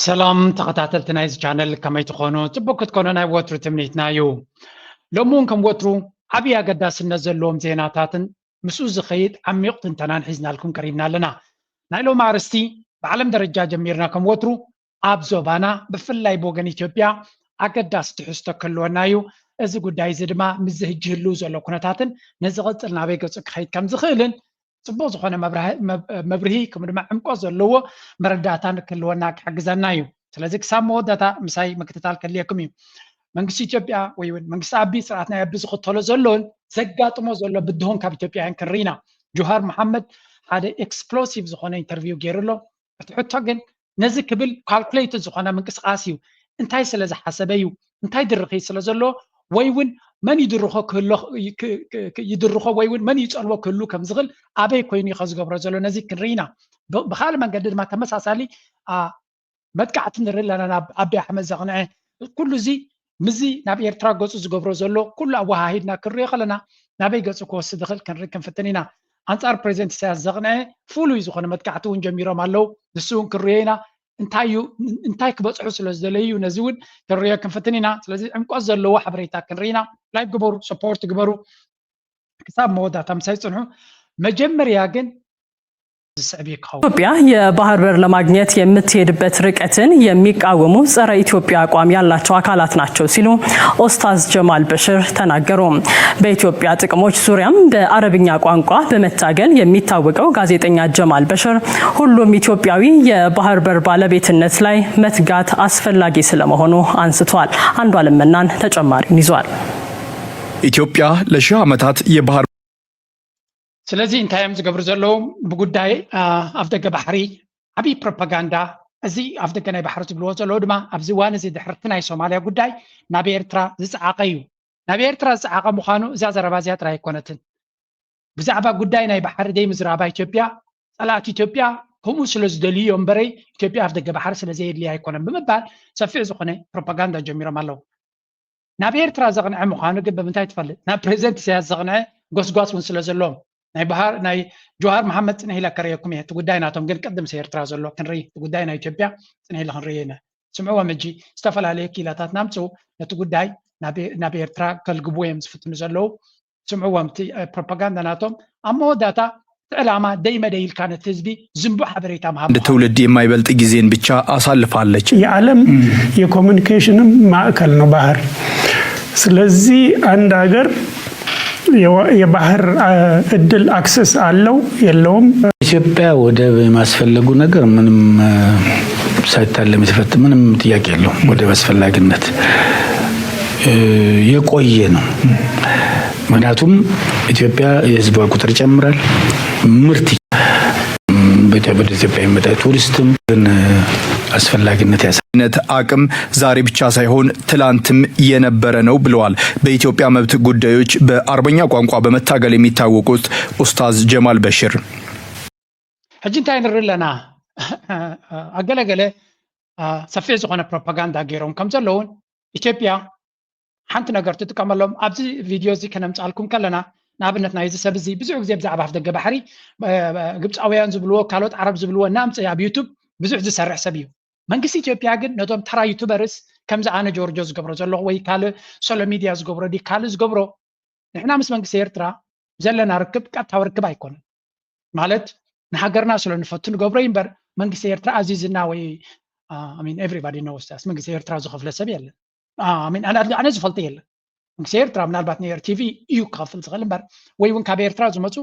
سلام تقاتلتنا إذا channel كما يتخونو تبوك تكونو ناي وترو تمنيتنا يو لومون كم وترو عبيا قداس النزل لوم زيناتاتن مسؤول زخيد عميق تنتنان حزنا لكم كريمنا لنا نايلو مارستي بعلم درجة جميرنا كم وترو عب زوبانا بفلاي بوغن إثيوبيا أقداس تحستو كلو نايو إذا قداي زدما مزه جهلو زولو كنتاتن نزغت النابيقو تسكخيد كم زخيلن ጽቡቕ ዝኾነ መብርሂ ከምኡ ድማ ዕምቆ ዘለዎ መረዳእታን ክህልወና ክሕግዘና እዩ ስለዚ ክሳብ መወዳእታ ምሳይ ምክትታል ከድልየኩም እዩ መንግስቲ ኢትዮጵያ ወይ እውን መንግስቲ ኣቢ ስርዓት ናይ ኣቢ ዝኽተሎ ዘሎን ዘጋጥሞ ዘሎ ብድሆን ካብ ኢትዮጵያውያን ክንርኢና ጆሃር መሓመድ ሓደ ኤክስፕሎሲቭ ዝኾነ ኢንተርቪው ገይሩሎ እቲ ሕቶ ግን ነዚ ክብል ካልኩሌትድ ዝኾነ ምንቅስቃስ እዩ እንታይ ስለ ዝሓሰበ እዩ እንታይ ድርኺ ስለ ዘሎ ወይ እውን من يدرخو كله يدرخو ويون من يصلو كله كم زغل ابي كويني خزغبر زلو نزي كنرينا بخال من قدد ما تمساسالي مدقعت نرلنا ابي احمد زغنع كل زي مزي ناب ايرترا غص زغبر زلو كل واحدنا كري خلنا نابي غص كوس دخل كنري كنفتنينا انصار بريزنت سياس زغنع فولو يزخونه مدقعت ونجميرو مالو نسون كرينا انتاي كبصحو سلازدليو نزون كريا كنفتنينا سلازي عمقو زلو حبريتا كنرينا لايف جبرو سبورت جبرو كتاب موضع تمساي صنعو مجمريا ግን ኢትዮጵያ የባህር በር ለማግኘት የምትሄድበት ርቀትን የሚቃወሙ ጸረ ኢትዮጵያ አቋም ያላቸው አካላት ናቸው ሲሉ ኡስታዝ ጀማል በሽር ተናገሩ። በኢትዮጵያ ጥቅሞች ዙሪያም በአረብኛ ቋንቋ በመታገል የሚታወቀው ጋዜጠኛ ጀማል በሽር ሁሉም ኢትዮጵያዊ የባህር በር ባለቤትነት ላይ መትጋት አስፈላጊ ስለመሆኑ አንስቷል። አንዱ አለመናን ተጨማሪውን ይዟል። ኢትዮጵያ ለሺህ ዓመታት የባህር ስለዚህ እንታይም ዝገብሩ ዘለው ብጉዳይ ኣፍደገ ባሕሪ ዓብይ ፕሮፓጋንዳ እዚ ኣፍደገ ናይ ባሕሪ ዝብልዎ ዘለው ድማ ኣብዚ ዋን እዚ ድሕርቲ ናይ ሶማልያ ጉዳይ ናብ ኤርትራ ዝፀዓቐ እዩ ናብ ኤርትራ ዝፀዓቐ ምዃኑ እዛ ዘረባ እዚኣ ጥራይ ኣይኮነትን ብዛዕባ ጉዳይ ናይ ባሕሪ ደይ ምዝራባ ኢትዮጵያ ፀላእቲ ኢትዮጵያ ከምኡ ስለ ዝደልዩ እምበረይ ኢትዮጵያ ኣፍደገ ባሕሪ ስለዘየድልያ ኣይኮነን ብምባል ሰፊሕ ዝኾነ ፕሮፓጋንዳ ጀሚሮም ኣለው ናብ ኤርትራ ዘቕንዐ ምዃኑ ግን ብምንታይ ትፈልጥ ናብ ፕሬዚደንት ኢሳያስ ዘቕንዐ ጎስጓስ እውን ስለ ዘለዎም ናይ ባህር ናይ ጆሃር መሐመድ ጽንሂላ ከረየኩም እየ ጉዳይ ናቶም ግን ቀደም ኤርትራ ዘሎ ክንርኢ ጉዳይ ናይ ኢትዮጵያ ጽንሂላ ክንርኢና ስምዑ ወመጂ ዝተፈላለዩ ኪላታት ናምፁ ነቲ ጉዳይ ናብ ኤርትራ ከልግቡ እዮም ዝፍትኑ ዘለው ስምዑ ወምቲ ፕሮፓጋንዳ ናቶም ኣብ መወዳእታ ዕላማ ደይመ ደይልካ ነቲ ህዝቢ ዝንቡዕ ሓበሬታ መሃብ እንደ ትውልድ የማይበልጥ ጊዜን ብቻ አሳልፋለች የዓለም የኮሙኒኬሽንም ማዕከል ነው ባህር ስለዚህ አንድ ሀገር የባህር እድል አክሰስ አለው የለውም ኢትዮጵያ ወደብ ማስፈለጉ ነገር ምንም ሳይታለም የተፈታ ምንም ጥያቄ የለውም ወደብ አስፈላጊነት የቆየ ነው ምክንያቱም ኢትዮጵያ የህዝቧ ቁጥር ይጨምራል ምርት በኢትዮጵያ የሚመጣ ቱሪስትም አስፈላጊነት ያሳየነት አቅም ዛሬ ብቻ ሳይሆን ትላንትም የነበረ ነው ብለዋል። በኢትዮጵያ መብት ጉዳዮች በአረብኛ ቋንቋ በመታገል የሚታወቁት ኡስታዝ ጀማል በሽር ሕጂንታይ ንርለና አገለገለ ሰፊሕ ዝኾነ ፕሮፓጋንዳ ገይሮም ከም ዘለውን ኢትዮጵያ ሓንቲ ነገር ትጥቀመሎም ኣብዚ ቪድዮ እዚ ከነምፃልኩም ከለና ንኣብነት ናይ እዚ ሰብ እዚ ብዙሕ ግዜ ብዛዕባ ኣፍደገ ባሕሪ ግብፃውያን ዝብልዎ ካልኦት ዓረብ ዝብልዎ እናምፀ ኣብ ዩቱብ ብዙሕ ዝሰርሕ ሰብ እዩ መንግስቲ ኢትዮጵያ ግን ነቶም ተራ ዩቱበርስ ከምዚ ኣነ ጆርጆ ዝገብሮ ዘለኹ ወይ ካልእ ሶሎ ሚድያ ዝገብሮ ዲ ካልእ ዝገብሮ ንሕና ምስ መንግስቲ ኤርትራ ዘለና ርክብ ቀጥታዊ ርክብ ኣይኮነን ማለት ንሃገርና ስለ ንፈቱ ንገብሮ እምበር መንግስቲ ኤርትራ ኣዚዝና ወይ አሚን ኤቭሪባዲ ኖውስ ዳስ መንግስቲ ኤርትራ ዝኸፍለ ሰብ የለን አሚን ኣነ ዝፈልጦ የለን መንግስቲ ኤርትራ ምናልባት ነር ቲቪ እዩ ክኸፍል ዝኽእል እምበር ወይ እውን ካብ ኤርትራ ዝመፁ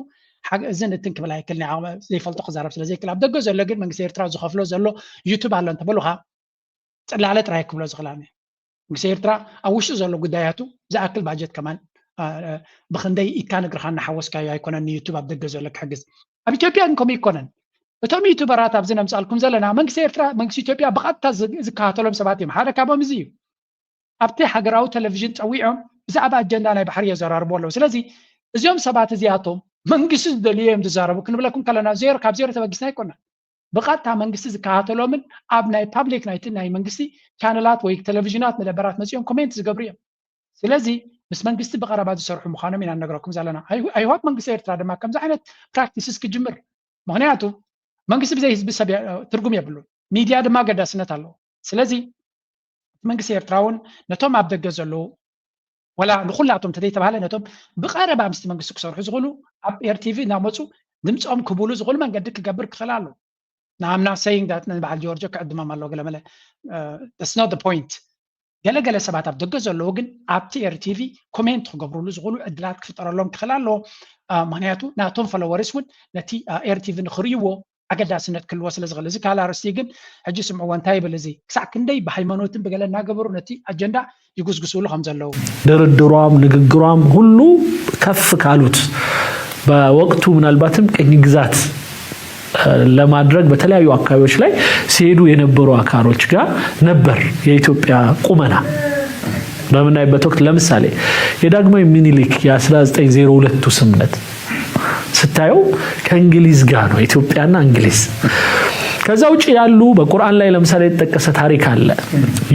እዝን እትን ክብል ኣይክልኒ ዘይፈልጦ ክዛረብ ስለ ዘይክእል ኣብ ደገ ዘሎ ግን መንግስቲ ኤርትራ ዝኸፍሎ ዘሎ ዩቱብ ኣሎ እንተበሉኻ ፅላለ ጥራይ ክብሎ ዝኽእላኒ መንግስቲ ኤርትራ ኣብ ውሽጡ ዘሎ ጉዳያቱ ዝኣክል ባጀት ከማን ብክንደይ ኢካ ንግርካ እናሓወስካዮ ኣይኮነን ዩቱብ ኣብ ደገ ዘሎ ክሕግዝ ኣብ ኢትዮጵያ ግን ከምኡ ይኮነን እቶም ዩቱበራት ኣብዚ ነምፃልኩም ዘለና መንግስቲ ኤርትራ መንግስቲ ኢትዮጵያ ብቐጥታ ዝከታተሎም ሰባት እዮም ሓደ ካብኦም እዚ እዩ ኣብቲ ሃገራዊ ቴሌቭዥን ፀዊዖም ብዛዕባ ኣጀንዳ ናይ ባሕሪ የዘራርቡ ኣለዉ ስለዚ እዚኦም ሰባት እዚኣቶም መንግስቲ ዝደልዮም ዝዛረቡ ክንብለኩም ከለና ዜሮ ካብ ዜሮ ተበጊስና ኣይኮነን ብቐጥታ መንግስቲ ዝከታተሎምን ኣብ ናይ ፓብሊክ ናይቲ ናይ መንግስቲ ቻነላት ወይ ቴሌቭዥናት መደበራት መፅኦም ኮሜንት ዝገብሩ እዮም ስለዚ ምስ መንግስቲ ብቐረባ ዝሰርሑ ምዃኖም ኢና ነግረኩም ዘለና ኣይሆፕ መንግስቲ ኤርትራ ድማ ከምዚ ዓይነት ፕራክቲስስ ክጅምር ምክንያቱ መንግስቲ ብዘይ ህዝቢ ሰብ ትርጉም የብሉን ሚድያ ድማ ገዳስነት ኣለዎ ስለዚ መንግስቲ ኤርትራውን ነቶም ኣብ ደገ ዘለዉ ወላ ንኹላቶም ተደይተባሃለ ነቶም ብቀረባ ምስቲ መንግስቲ ክሰርሑ ዝኽእሉ ኣብ ኤርቲቪ እናመፁ ድምፆም ክብሉ ዝኽእሉ መንገዲ ክገብር ክኽእል ኣሎ I'm not saying that ንበዓል ጆርጆ ክዕድሞም ኣለዎ ገለመለ that's not the point ገለገለ ሰባት ኣብ ደገ ዘለዉ ግን ኣብቲ ኤርቲቪ ኮሜንት ክገብሩሉ ዝኽእሉ ዕድላት ክፍጠረሎም ክኽእል ኣሎ ምክንያቱ ናቶም ፎሎወርስ እውን ነቲ ኤርቲቪ ንኽርእይዎ ኣገዳስነት ክልዎ ስለ ዝኽእል እዚ ካልእ ኣርእስቲ ግን ሕጂ ስምዕዎ እንታይ ይብል እዚ ክሳዕ ክንደይ ብሃይማኖትን ብገለ እናገበሩ ነቲ አጀንዳ ይጉስጉስሉ ከም ዘለዉ ድርድሯም ንግግሯም ሁሉ ከፍ ካሉት በወቅቱ ምናልባትም ቀኝ ግዛት ለማድረግ በተለያዩ አካባቢዎች ላይ ሲሄዱ የነበሩ አካሎች ጋር ነበር የኢትዮጵያ ቁመና በመናይበት ወቅት ለምሳሌ የዳግማዊ ሚኒሊክ የ1902 ስምምነት ስታዩ ከእንግሊዝ ጋር ነው ኢትዮጵያና እንግሊዝ ከዛ ውጪ ያሉ በቁርአን ላይ ለምሳሌ የተጠቀሰ ታሪክ አለ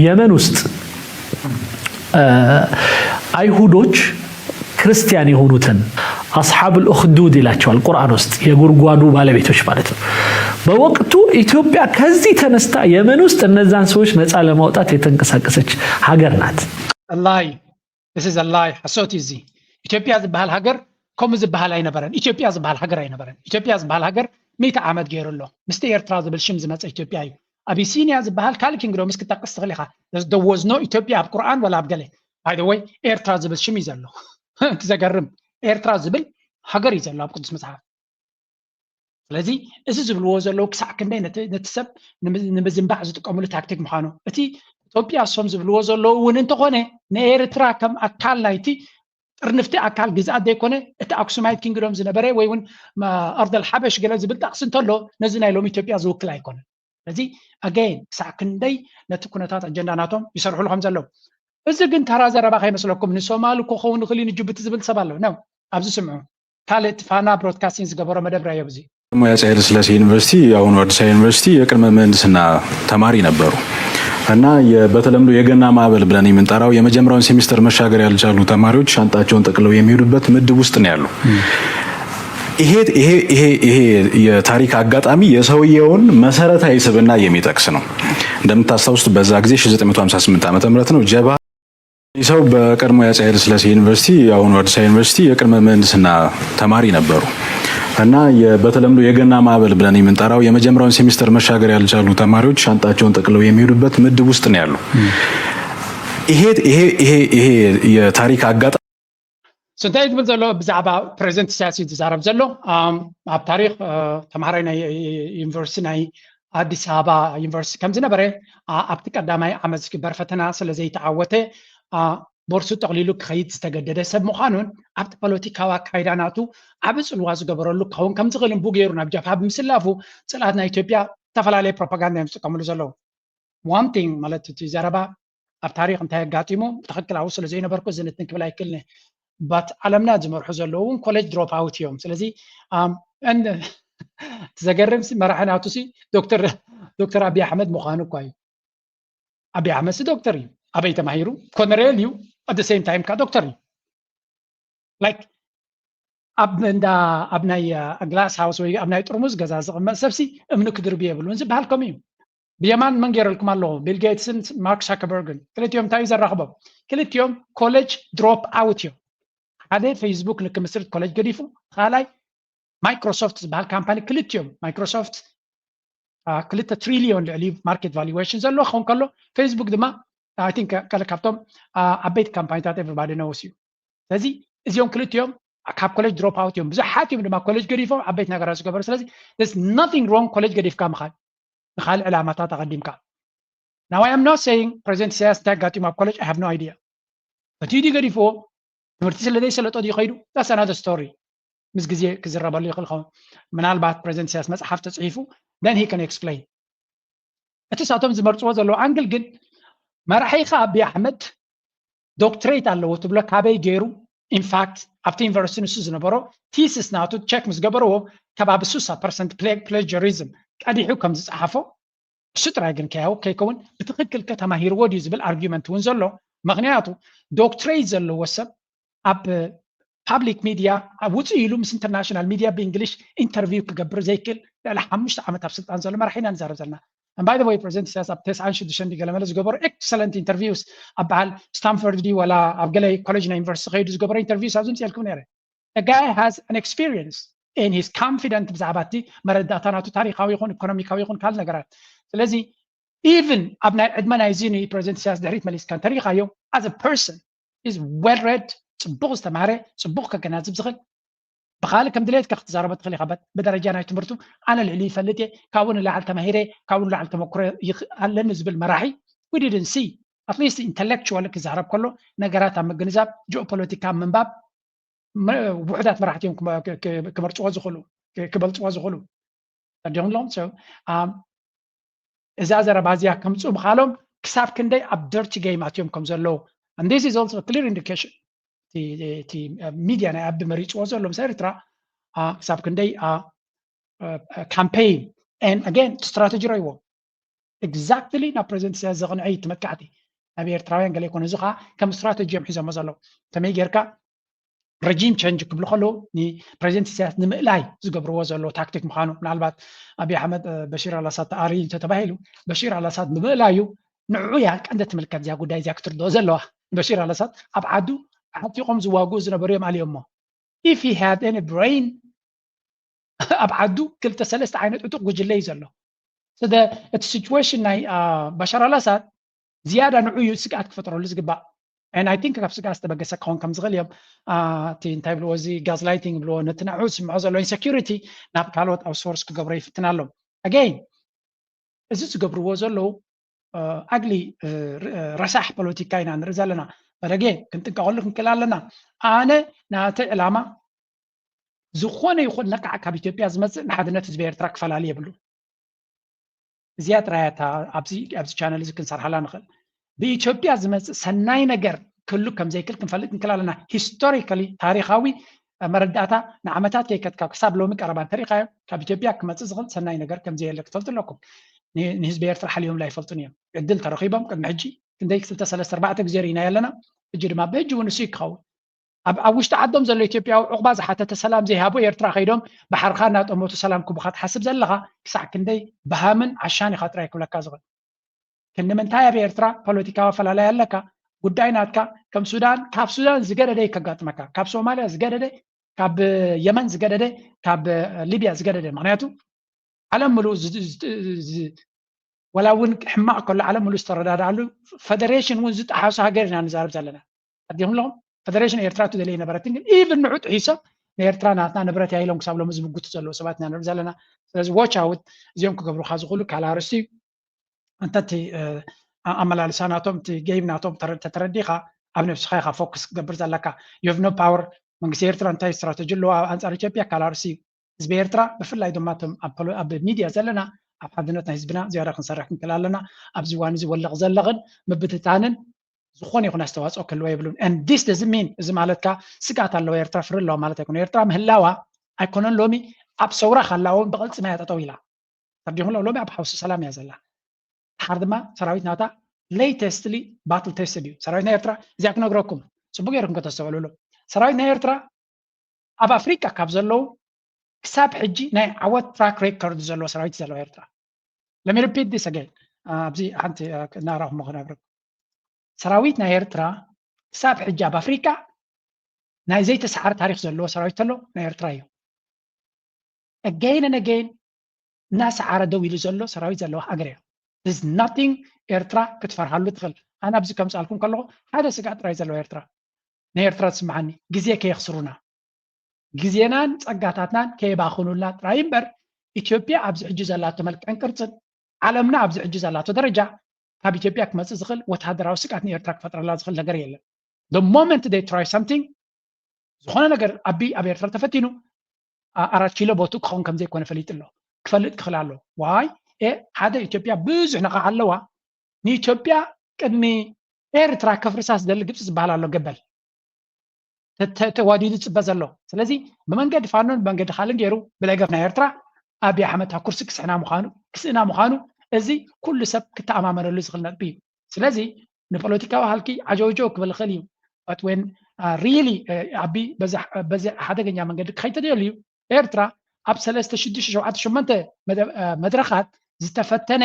የመን ውስጥ አይሁዶች ክርስቲያን የሆኑትን አስሐብ الأخدود ይላቸዋል ቁርአን ውስጥ የጉርጓዱ ባለቤቶች ማለት ነው በወቅቱ ኢትዮጵያ ከዚህ ተነስታ የመን ውስጥ እነዛን ሰዎች ነፃ ለማውጣት የተንቀሳቀሰች ሀገር ናት الله this is a lie ሐሶት እዚ ኢትዮጵያ ዝበሃል ሀገር ከም ዝበሃል አይነበረን ኢትዮጵያ ዝበሃል ሀገር አይነበረን ኢትዮጵያ ዝበሃል ሀገር 100 ዓመት ገይሩሎ ምስቲ ኤርትራ ዝብል ሽም ዝመፀ ኢትዮጵያ እዩ አቢሲኒያ ዝበሃል ካልእ ኪንግዶም እስክጠቅስ ትኽእል ኢኻ there was no ኢትዮጵያ ኣብ ቁርአን ወላ ኣብ ገለ by the way ኤርትራ ዝብል ሽም እዩ ዘሎ ትዘገርም ኤርትራ ዝብል ሀገር እዩ ዘሎ ኣብ ቅዱስ መጽሓፍ ስለዚ እዚ ዝብልዎ ዘለዉ ክሳዕ ክንደይ ነቲ ሰብ ንምዝንባዕ ዝጥቀምሉ ታክቲክ ምዃኑ እቲ ኢትዮጵያ ሶም ዝብልዎ ዘለዉ እውን እንተኾነ ንኤርትራ ከም ኣካል ናይቲ ጥርንፍቲ ኣካል ግዝኣት ዘይኮነ እቲ ኣክሱማይት ኪንግዶም ዝነበረ ወይ እውን ኣርደል ሓበሽ ገለ ዝብል ጠቕስ እንተሎ ነዚ ናይ ሎሚ ኢትዮጵያ ዝውክል ኣይኮነን ስለዚ ኣገይን ክሳዕ ክንደይ ነቲ ኩነታት ኣጀንዳ ናቶም ይሰርሕሉ ከም ዘለዉ እዚ ግን ተራ ዘረባ ከይመስለኩም ንሶማሊ ክኸውን ይኽእል እዩ ንጅቡቲ ዝብል ሰብ ኣሎ ነው ኣብዚ ስምዑ ካልእ ፋና ብሮድካስቲንግ ዝገበሮ መደብ ራእዮ እዚ የአፄ ኃይለ ሥላሴ ዩኒቨርሲቲ የአሁኑ አዲስ አበባ ዩኒቨርሲቲ የቅድመ ምህንድስና ተማሪ ነበሩ እና በተለምዶ የገና ማዕበል ብለን የምንጠራው የመጀመሪያውን ሴሚስተር መሻገር ያልቻሉ ተማሪዎች ሻንጣቸውን ጠቅልለው የሚሄዱበት ምድብ ውስጥ ነው ያሉ ይሄ የታሪክ አጋጣሚ የሰውየውን መሰረታዊ ስብዕና የሚጠቅስ ነው እንደምታስታውሱት በዛ ጊዜ 1958 ዓመተ ምህረት ነው ጀባ ይሰው በቀድሞ የአፄ ኃይለ ሥላሴ ዩኒቨርሲቲ የአሁኑ አዲስ አበባ ዩኒቨርሲቲ የቅድመ ምህንድስና ተማሪ ነበሩ እና በተለምዶ የገና ማዕበል ብለን የምንጠራው የመጀመሪያውን ሴሚስተር መሻገር ያልቻሉ ተማሪዎች ሻንጣቸውን ጠቅልለው የሚሄዱበት ምድብ ውስጥ ነው ያሉ ይሄ የታሪክ አጋጣሚ ስንታይ ዝብል ዘሎ ብዛዕባ ፕሬዚደንት ኢሳያስ ዝዛረብ ዘሎ ኣብ ታሪክ ተምሃራይ ናይ ዩኒቨርሲቲ ናይ አዲስ አበባ ዩኒቨርሲቲ ከም ዝነበረ ኣብቲ ቀዳማይ ዓመት ዝግበር ፈተና ስለ ዘይተዓወተ ቦርሱ ጠቕሊሉ ክኸይድ ዝተገደደ ሰብ ምዃኑን ኣብቲ ፖለቲካዊ ኣካይዳ ናቱ ዓብ ፅልዋ ዝገበረሉ ክኸውን ከም ዝኽእል እምቡ ገይሩ ናብ ጃብሃ ብምስላፉ ፅላት ናይ ኢትዮጵያ ዝተፈላለየ ፕሮፓጋንዳ እዮም ዝጥቀምሉ ዘለዉ ዋን ቲንግ ማለት እቲ ዘረባ ኣብ ታሪክ እንታይ ኣጋጢሙ ብትኽክል ኣብኡ ስለ ዘይነበርኩ ዝንትን ክብል ኣይክልኒ ባት ዓለምና ዝመርሑ ዘለዉ እውን ኮሌጅ ድሮፕ ኣውት እዮም ስለዚ ትዘገርም መራሒ ናቱ ዶክተር አብይ ኣሕመድ ምዃኑ እኳ እዩ አብይ ኣሕመድ ዶክተር እዩ ኣበይ ተማሂሩ ኮነሬል እዩ at the same time ka doctor like ኣብ ናይ glass house ወይ ኣብ ናይ ጥርሙዝ ገዛ ዝቕመጥ ሰብሲ እምኑ ክድርብ የብሉን ዝበሃል ከም እዩ ብየማን መን ገይረልኩም ኣለዎ ቢል ጌትስን ማርክ ዛከርበርግን ክልቲኦም እንታይ ዘራኽቦም ክልቲኦም ኮሌጅ ድሮፕ ኣውት እዮም ሓደ ፌስቡክ ንክምስርት ኮሌጅ ገዲፉ ካልኣይ ማይክሮሶፍት ዝበሃል ካምፓኒ ክልቲኦም ማይክሮሶፍት 2 ትሪሊዮን ልዕሊ ማርኬት ቫሉዌሽን ዘሎ ክኸውን ከሎ ፌስቡክ ድማ I think ካብቶም ዓበይቲ ካምፓኒታት everybody knows you ስለዚ እዚኦም ክልቲኦም ካብ ኮሌጅ ድሮፕ ኣውት እዮም ብዙሓት እዮም ድማ ኮሌጅ ገዲፎም ዓበይቲ ነገራት ዝገበሩ ስለዚ there's nothing wrong ኮሌጅ ገዲፍካ ምኻድ ንኻልእ ዕላማታት ኣቐዲምካ now I am not saying president ኢሳያስ እንታይ ኣጋጢሙ ኣብ ኮሌጅ I have no idea but ዩዲ ገዲፍዎ ትምህርቲ ስለዘይ ሰለጦ ድዩ ኸይዱ that's another story ምስ ግዜ ክዝረበሉ ይኽእል ኸውን ምናልባት president ኢሳያስ መፅሓፍ ተፅሒፉ then he can explain እቲ ሳቶም ዝመርፅዎ ዘለዎ ኣንግል ግን መራሒኻ አብይ ኣሕመድ ዶክትሬት ኣለዎ ትብሎ ካበይ ገይሩ ኢንፋክት ኣብቲ ዩኒቨርሲቲ ንሱ ዝነበሮ ቲሲስ ናቱ ቼክ ምስ ገበርዎ ከባቢ 60% ፕሌጀሪዝም ቀዲሑ ከም ዝፀሓፎ እሱ ጥራይ ግን ከይከውን ብትክክል ከተማሂርዎ ድዩ ዝብል ኣርጊመንት እውን ዘሎ ምክንያቱ ዶክትሬት ዘለዎ ሰብ ኣብ ፓብሊክ ሚድያ ውፅእ ኢሉ ምስ ኢንተርናሽናል ሚድያ ብእንግሊሽ ኢንተርቪው ክገብር ዘይክእል ልዕሊ 5 ዓመት ኣብ ስልጣን ዘሎ መራሒና ንዛረብ ዘለና and by the way president says up test anshi dishandi galamala zgober excellent interviews abal Stanford di wala abgale college na university khaydu zgober interviews azun yalkum nere. The guy has an experience and he's confident bzabati maradatanaatu tarikhawi yakun economicawi yakun kal nagarat. ስለዚህ even abna admana izini president says darit malis kan tarikhayo as a person is well read ጽቡቕ ዝተማሃረ ጽቡቕ ከገናዝብ ዝኽእል ብኻልእ ከም ድሌት ክተዛረበ ትኽእል ኢኻ ብደረጃ ናይ ትምህርቱ ኣነ ልዕሊ ይፈልጥ እየ ካብኡ ንላዕሊ ተማሂረ ካብኡ ንላዕሊ ተመኩረ ኣለኒ ዝብል መራሒ we didn't see at least intellectual ክዛረብ ከሎ ነገራት ኣብ ምግንዛብ ጂኦፖለቲካ ምንባብ ውሕዳት መራሕቲዮም ክመርፅዎ ዝኽእሉ ክበልፅዎ ዝኽእሉ ተዲኹምሎም so እዛ ዘረባ እዚኣ ከምፅኡ ምኻሎም ክሳብ ክንደይ ኣብ ደርቲ ጌም ኣትዮም ከም ዘለዉ and this is also a clear indication the media na ab maricho zolom seritra sab kunday campaign and again strategy raywo exactly na present says zagn ay tmakati abi ertrawan gale kon zuqa kam strategy mhiza mazalo tamay gerka regime change kublo khalo ni present says nimlay zገብርዎ ዘሎ ታክቲክ ምኻኑ ምናልባት abi ahmed bashir al-assad ari ተተባሂሉ bashir al-assad ንምእላዩ ንዑ ያ ቀንደ ተመልከት ያ ጉዳይ ያ ክትርዶ ዘለዋ bashir al-assad ኣብ ዓዱ حتيقوم زواجو زنبريم عليهم if he had any brain أبعدو كل تسلست عينت أتوق وجلي زلوا so the situation ناي بشار الأسد زيادة نوعية سكات فترة لزقبا and I think كاب سكات تبقى سكون كم زغليهم تين تايب لوزي gaslighting بلو نتنعوس معزلو insecurity ناب كالوت أو source كقبري فتنالهم again إذا تقبروا زلوا أقلي رسح بوليتيكاين عن رزالنا but again كنت أقول لكم كلامنا أنا نات علامة زخونة يخون نقع كبيتوبيا زمز نحدنا تزبير ترك فلالية بلو زيادة رأيتها أبزي channel إذا كنت صار نخل بيتوبيا زمز سناي نجر كله كم زي كلكم فلتن كلامنا historically تاريخاوي مرداتا نعمتات كي كتكا كسب لومك أربعة طريقة كبيتوبيا كم تزغل سناي نجر كم زي اللي قلت لكم نهزبير ترح اليوم لا يفلتونيهم عدل ترخيبهم كم حجي كنديك 3-4 جزيرين يلنا اجري ما بيجي ونسيك خو اوش تعدم زل اثيوبيا عقبه حتى السلام زي هابو يرترا خيدهم بحر خانات اموت السلام كبخات حسب زلغه كسع كندي بهامن عشان خاطر يكون لك زغل كن من تايا بيرترا بوليتيكا فلا لك ጉዳይናትካ ከም ሱዳን ካብ ሱዳን ዝገደደ ከጋጥመካ ካብ ሶማሊያ ዝገደደ ካብ የመን ዝገደደ ካብ ሊቢያ ዝገደደ ምክንያቱ ዓለም ሙሉ ወላውን ሕማቅ كل ዓለም ሙሉ ዝተረዳዳሉ ፌደሬሽን ውን ዝጣሓሱ ሃገር ኢና ንዛረብ ዘለና ኣዲሁም ሎም ፌደሬሽን ኤርትራ ትደለይ ነበረት ግን ኢቭን ንዑጥ ሒሶ ኤርትራ ናትና ንብረት ያይሎም ክሳብሎም ዝብጉት ዘሎ ሰባት ኢና ንርብ ዘለና ስለዚ ዎች ኣውት እዚኦም ክገብሩካ ዝኽእሉ ካላርስቲ እንተቲ ኣመላልሳናቶም እቲ ገይብናቶም ተተረዲኻ ኣብ ነፍስኻ ኢኻ ፎክስ ክገብር ዘለካ you have no power መንግስቲ ኤርትራ እንታይ ስትራቴጂ ኣለዎ ኣንጻር ኢትዮጵያ ካላርሲ ህዝቢ ኤርትራ ብፍላይ ድማ ኣብ ሚድያ ዘለና ኣብ ሓድነትና ህዝብና ዝያዳ ክንሰርሕ ክንክእል ኣለና ኣብዚ እዋን እዚ ወልቕ ዘለቕን ምብትታንን ዝኾነ ይኹን ኣስተዋፅኦ ክህልዎ የብሉን and this doesn't mean እዚ ማለትካ ስጋት ኣለዎ ኤርትራ ፍሪ ኣለዎ ማለት ኣይኮነ ኤርትራ ምህላዋ ኣይኮነን ሎሚ ኣብ ሰውራ ካላውን ብቕልፂ ማያ ጠጠው ኢላ ተርዲኹም ሎሚ ኣብ ሓውሲ ሰላም እያ ዘላ ድሓር ድማ ሰራዊት ናታ latestly battle tested እዩ ሰራዊት ናይ ኤርትራ እዚኣ ክነግረኩም ፅቡቅ ጌርኩም ከተስተውዕልሉ ሰራዊት ናይ ኤርትራ ኣብ ኣፍሪካ ካብ ዘለዉ ክሳብ ሕጂ ናይ ዓወት ትራክ ሬከርድ ዘለዎ ሰራዊት ዘለዎ ኤርትራ let me repeat this again ኣብዚ ሓንቲ እናራኹም ክነግረኩም ሰራዊት ናይ ኤርትራ ክሳብ ሕጂ ኣብ ኣፍሪካ ናይ ዘይተሰዓረ ታሪክ ዘለዎ ሰራዊት ኣሎ ናይ ኤርትራ እዩ again and again እናሰዓረ ደው ኢሉ ዘሎ ሰራዊት ዘለዎ ሃገር እዩ there's nothing ኤርትራ ክትፈርሃሉ ትኽእል ኣነ ኣብዚ ከም ፃልኩም ከለኹ ሓደ ስጋት ጥራይ ዘለዎ ኤርትራ ናይ ኤርትራ ትስምዓኒ ግዜ ከየኽስሩና ግዜናን ፀጋታትናን ከየባኽኑልና ጥራይ እምበር ኢትዮጵያ ኣብዚ ሕጂ ዘላቶ መልክዕን ቅርፅን ዓለምና ኣብዚ ሕጂ ዘላቶ ደረጃ ካብ ኢትዮጵያ ክመፅእ ዝኽእል ወታደራዊ ስጋት ንኤርትራ ክፈጥረላ ዝኽእል ነገር የለን the moment they try something ዝኾነ ነገር ኣብ ኤርትራ ተፈቲኑ 4 ኪሎ ቦቱ ክኸውን ከም ዘይኮነ ፈሊጥ ኣሎ ክፈልጥ ክኽእል ኣሎ ዋይ ሓደ ኢትዮጵያ ብዙሕ ነቕዓ ኣለዋ ንኢትዮጵያ ቅድሚ ኤርትራ ከፍርሳስ ዝደሊ ግብፂ ዝበሃል ኣሎ ገበል ተዋዲዱ ፅበ ዘሎ ስለዚ ብመንገዲ ፋኖን ብመንገዲ ካልእ ገይሩ ብለገፍ ናይ ኤርትራ ኣብይ ኣሕመድ ኣብ ኩርሲ ክስእና ምዃኑ እዚ ኩሉ ሰብ ክተኣማመነሉ ዝኽእል ነጥቢ እዩ ስለዚ ንፖለቲካዊ ሃልኪ ዓጀውጆ ክብል ይኽእል እዩ but when really ኣቢ በዚ ሓደገኛ መንገዲ ክኸይድ ተደልዩ ኤርትራ ኣብ 3-6-7-8 መድረኻት ዝተፈተነ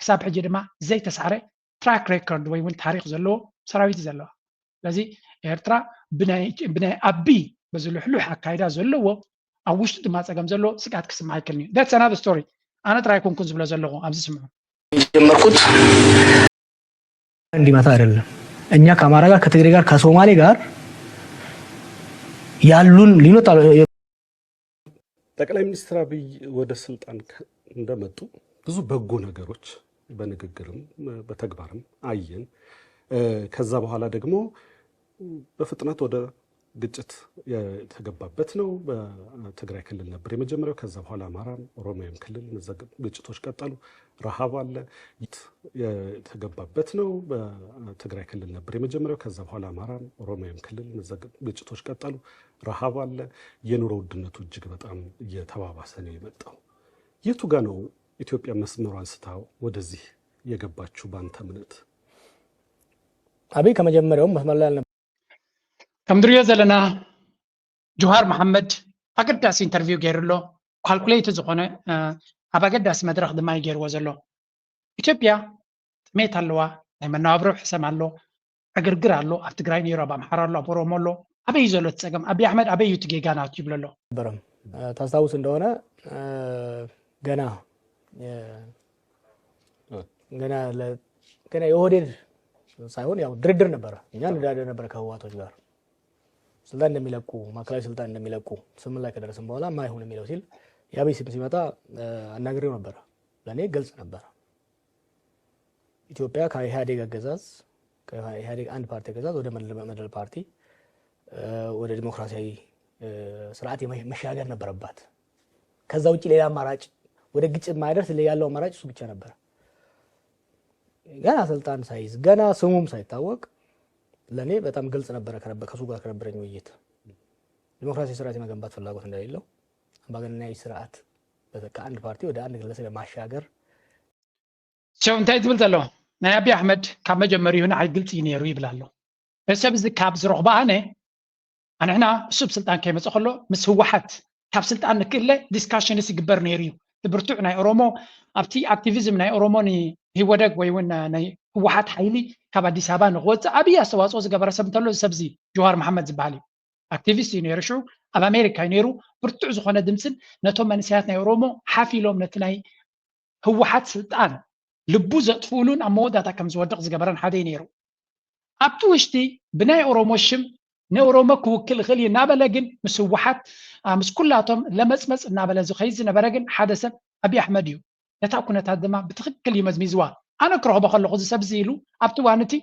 كساب حجي دما زي تسعره تراك ريكورد ويون تاريخ زلو سراويت زلو لذي إرترا بناي أبي بزلو حلو حكايدا زلو أوشت دما تسقم زلو سكات كسم هايكلني that's another story أنا ترى يكون كنز بلا زلو أبزي سمعون ጀመርኩት እንዲመታ አይደለም እኛ ከአማራ ጋር ከትግሬ ጋር ከሶማሌ ጋር ያሉን ሊኖር ጠቅላይ ሚኒስትር አብይ ወደ ስልጣን እንደመጡ ብዙ በጎ ነገሮች በንግግርም በተግባርም አየን። ከዛ በኋላ ደግሞ በፍጥነት ወደ ግጭት የተገባበት ነው። በትግራይ ክልል ነበር የመጀመሪያው። ከዛ በኋላ አማራም ኦሮሚያም ክልል ግጭቶች ቀጠሉ። ረሃብ አለ የተገባበት ነው። በትግራይ ክልል ነበር የመጀመሪያው። ከዛ በኋላ አማራም ኦሮሚያም ክልል ግጭቶች ቀጠሉ። ረሃብ አለ። የኑሮ ውድነቱ እጅግ በጣም እየተባባሰ ነው የመጣው። የቱ ጋ ነው ኢትዮጵያ መስመሯን ስታው ወደዚህ የገባችው ባንተ እምነት? አብይ ከመጀመሪያውም መስመር ላይ አልነበረም። ከምድሪዮ ዘለና ጆሃር መሐመድ ኣገዳሲ ኢንተርቪው ገይሩሎ ካልኩሌት ዝኾነ ኣብ ኣገዳሲ መድረክ ድማ ገይርዎ ዘሎ ኢትዮጵያ ጥሜት ኣለዋ ናይ መነባብሮ ሕሰም ኣሎ ዕግርግር ኣሎ ኣብ ትግራይ ነይሩ ኣብ ኣምሓራ ኣሎ ኣብ ኦሮሞ ኣሎ ኣበይ ዘሎ ትፀገም ኣብይ ኣሕመድ ኣበይ እዩ ትጌጋ ናት ይብሎ ኣሎ ነበረም ታስታውስ እንደሆነ ገና የኦህዴድ ሳይሆን ያው ድርድር ነበረ። እኛ እንደዳደር ነበረ ከህወሓቶች ጋር ስልጣን እንደሚለቁ ማዕከላዊ ስልጣን እንደሚለቁ ስም ላይ ከደረስን በኋላ ማይሆን የሚለው ሲል የአብይ ስም ሲመጣ አናግሬው ነበረ። ለኔ ግልጽ ነበረ። ኢትዮጵያ ከኢህአዴግ አገዛዝ ከኢህአዴግ አንድ ፓርቲ አገዛዝ ወደ መድረል ፓርቲ ወደ ዲሞክራሲያዊ ስርዓት መሻገር ነበረባት። ከዛ ውጪ ሌላ አማራጭ ወደ ግጭት ማይደርስ ያለው አማራጭ እሱ ብቻ ነበር። ገና ስልጣን ሳይዝ ገና ስሙም ሳይታወቅ ለኔ በጣም ግልጽ ነበረ ከሱ ጋር ከነበረኝ ውይይት ዲሞክራሲያዊ ስርዓት የመገንባት ፍላጎት እንደሌለው አምባገነናዊ ስርዓት ከአንድ ፓርቲ ወደ አንድ ግለሰብ ለማሻገር ሸው እንታይ ትብል ዘሎ ናይ አብይ አሕመድ ካብ መጀመሪኡ ንዓይ ግልጽ ነይሩ ይብላሎ ሰብ እዚ ካብ ዝረኽቦ ኣንሕና እሱ ብስልጣን ከይመፅእ ከሎ ምስ ህወሓት ካብ ስልጣን ንክእለ ዲስካሽንስ ይግበር ነይሩ እዩ ብርቱዕ ናይ ኦሮሞ ኣብቲ ኣክቲቪዝም ናይ ኦሮሞ ንሂወደግ ወይ እውን ናይ ህወሓት ሓይሊ ካብ ኣዲስ ኣበባ ንክወፅእ ዓብዪ ኣስተዋፅኦ ዝገበረ ሰብ እንተሎ ሰብ እዚ ጆሃር መሓመድ ዝበሃል እዩ ኣክቲቪስት እዩ ነይሩ ሽዑ ኣብ ኣሜሪካ እዩ ነይሩ ብርቱዕ ዝኾነ ድምፅን ነቶም መንስያት ናይ ኦሮሞ ሓፊሎም ነቲ ናይ ህወሓት ስልጣን ልቡ ዘጥፍኡሉን ኣብ መወዳእታ ከም ዝወድቕ ዝገበረን ሓደ እዩ ነይሩ ኣብቲ ውሽጢ ብናይ ኦሮሞ ሽም ንኦሮሞ ክውክል ይኽእል እዩ እናበለ ግን ምስ ህወሓት ምስ ኩላቶም ለመፅመፅ እናበለ ዝኸይድ ዝነበረ ግን ሓደ ሰብ ኣብይ ኣሕመድ እዩ ነታ ኩነታት ድማ ብትክክል እዩ መዝሚዝዋ ኣነ ክረኽቦ ከለኹ እዚ ሰብ እዚ ኢሉ ኣብቲ እዋን እቲ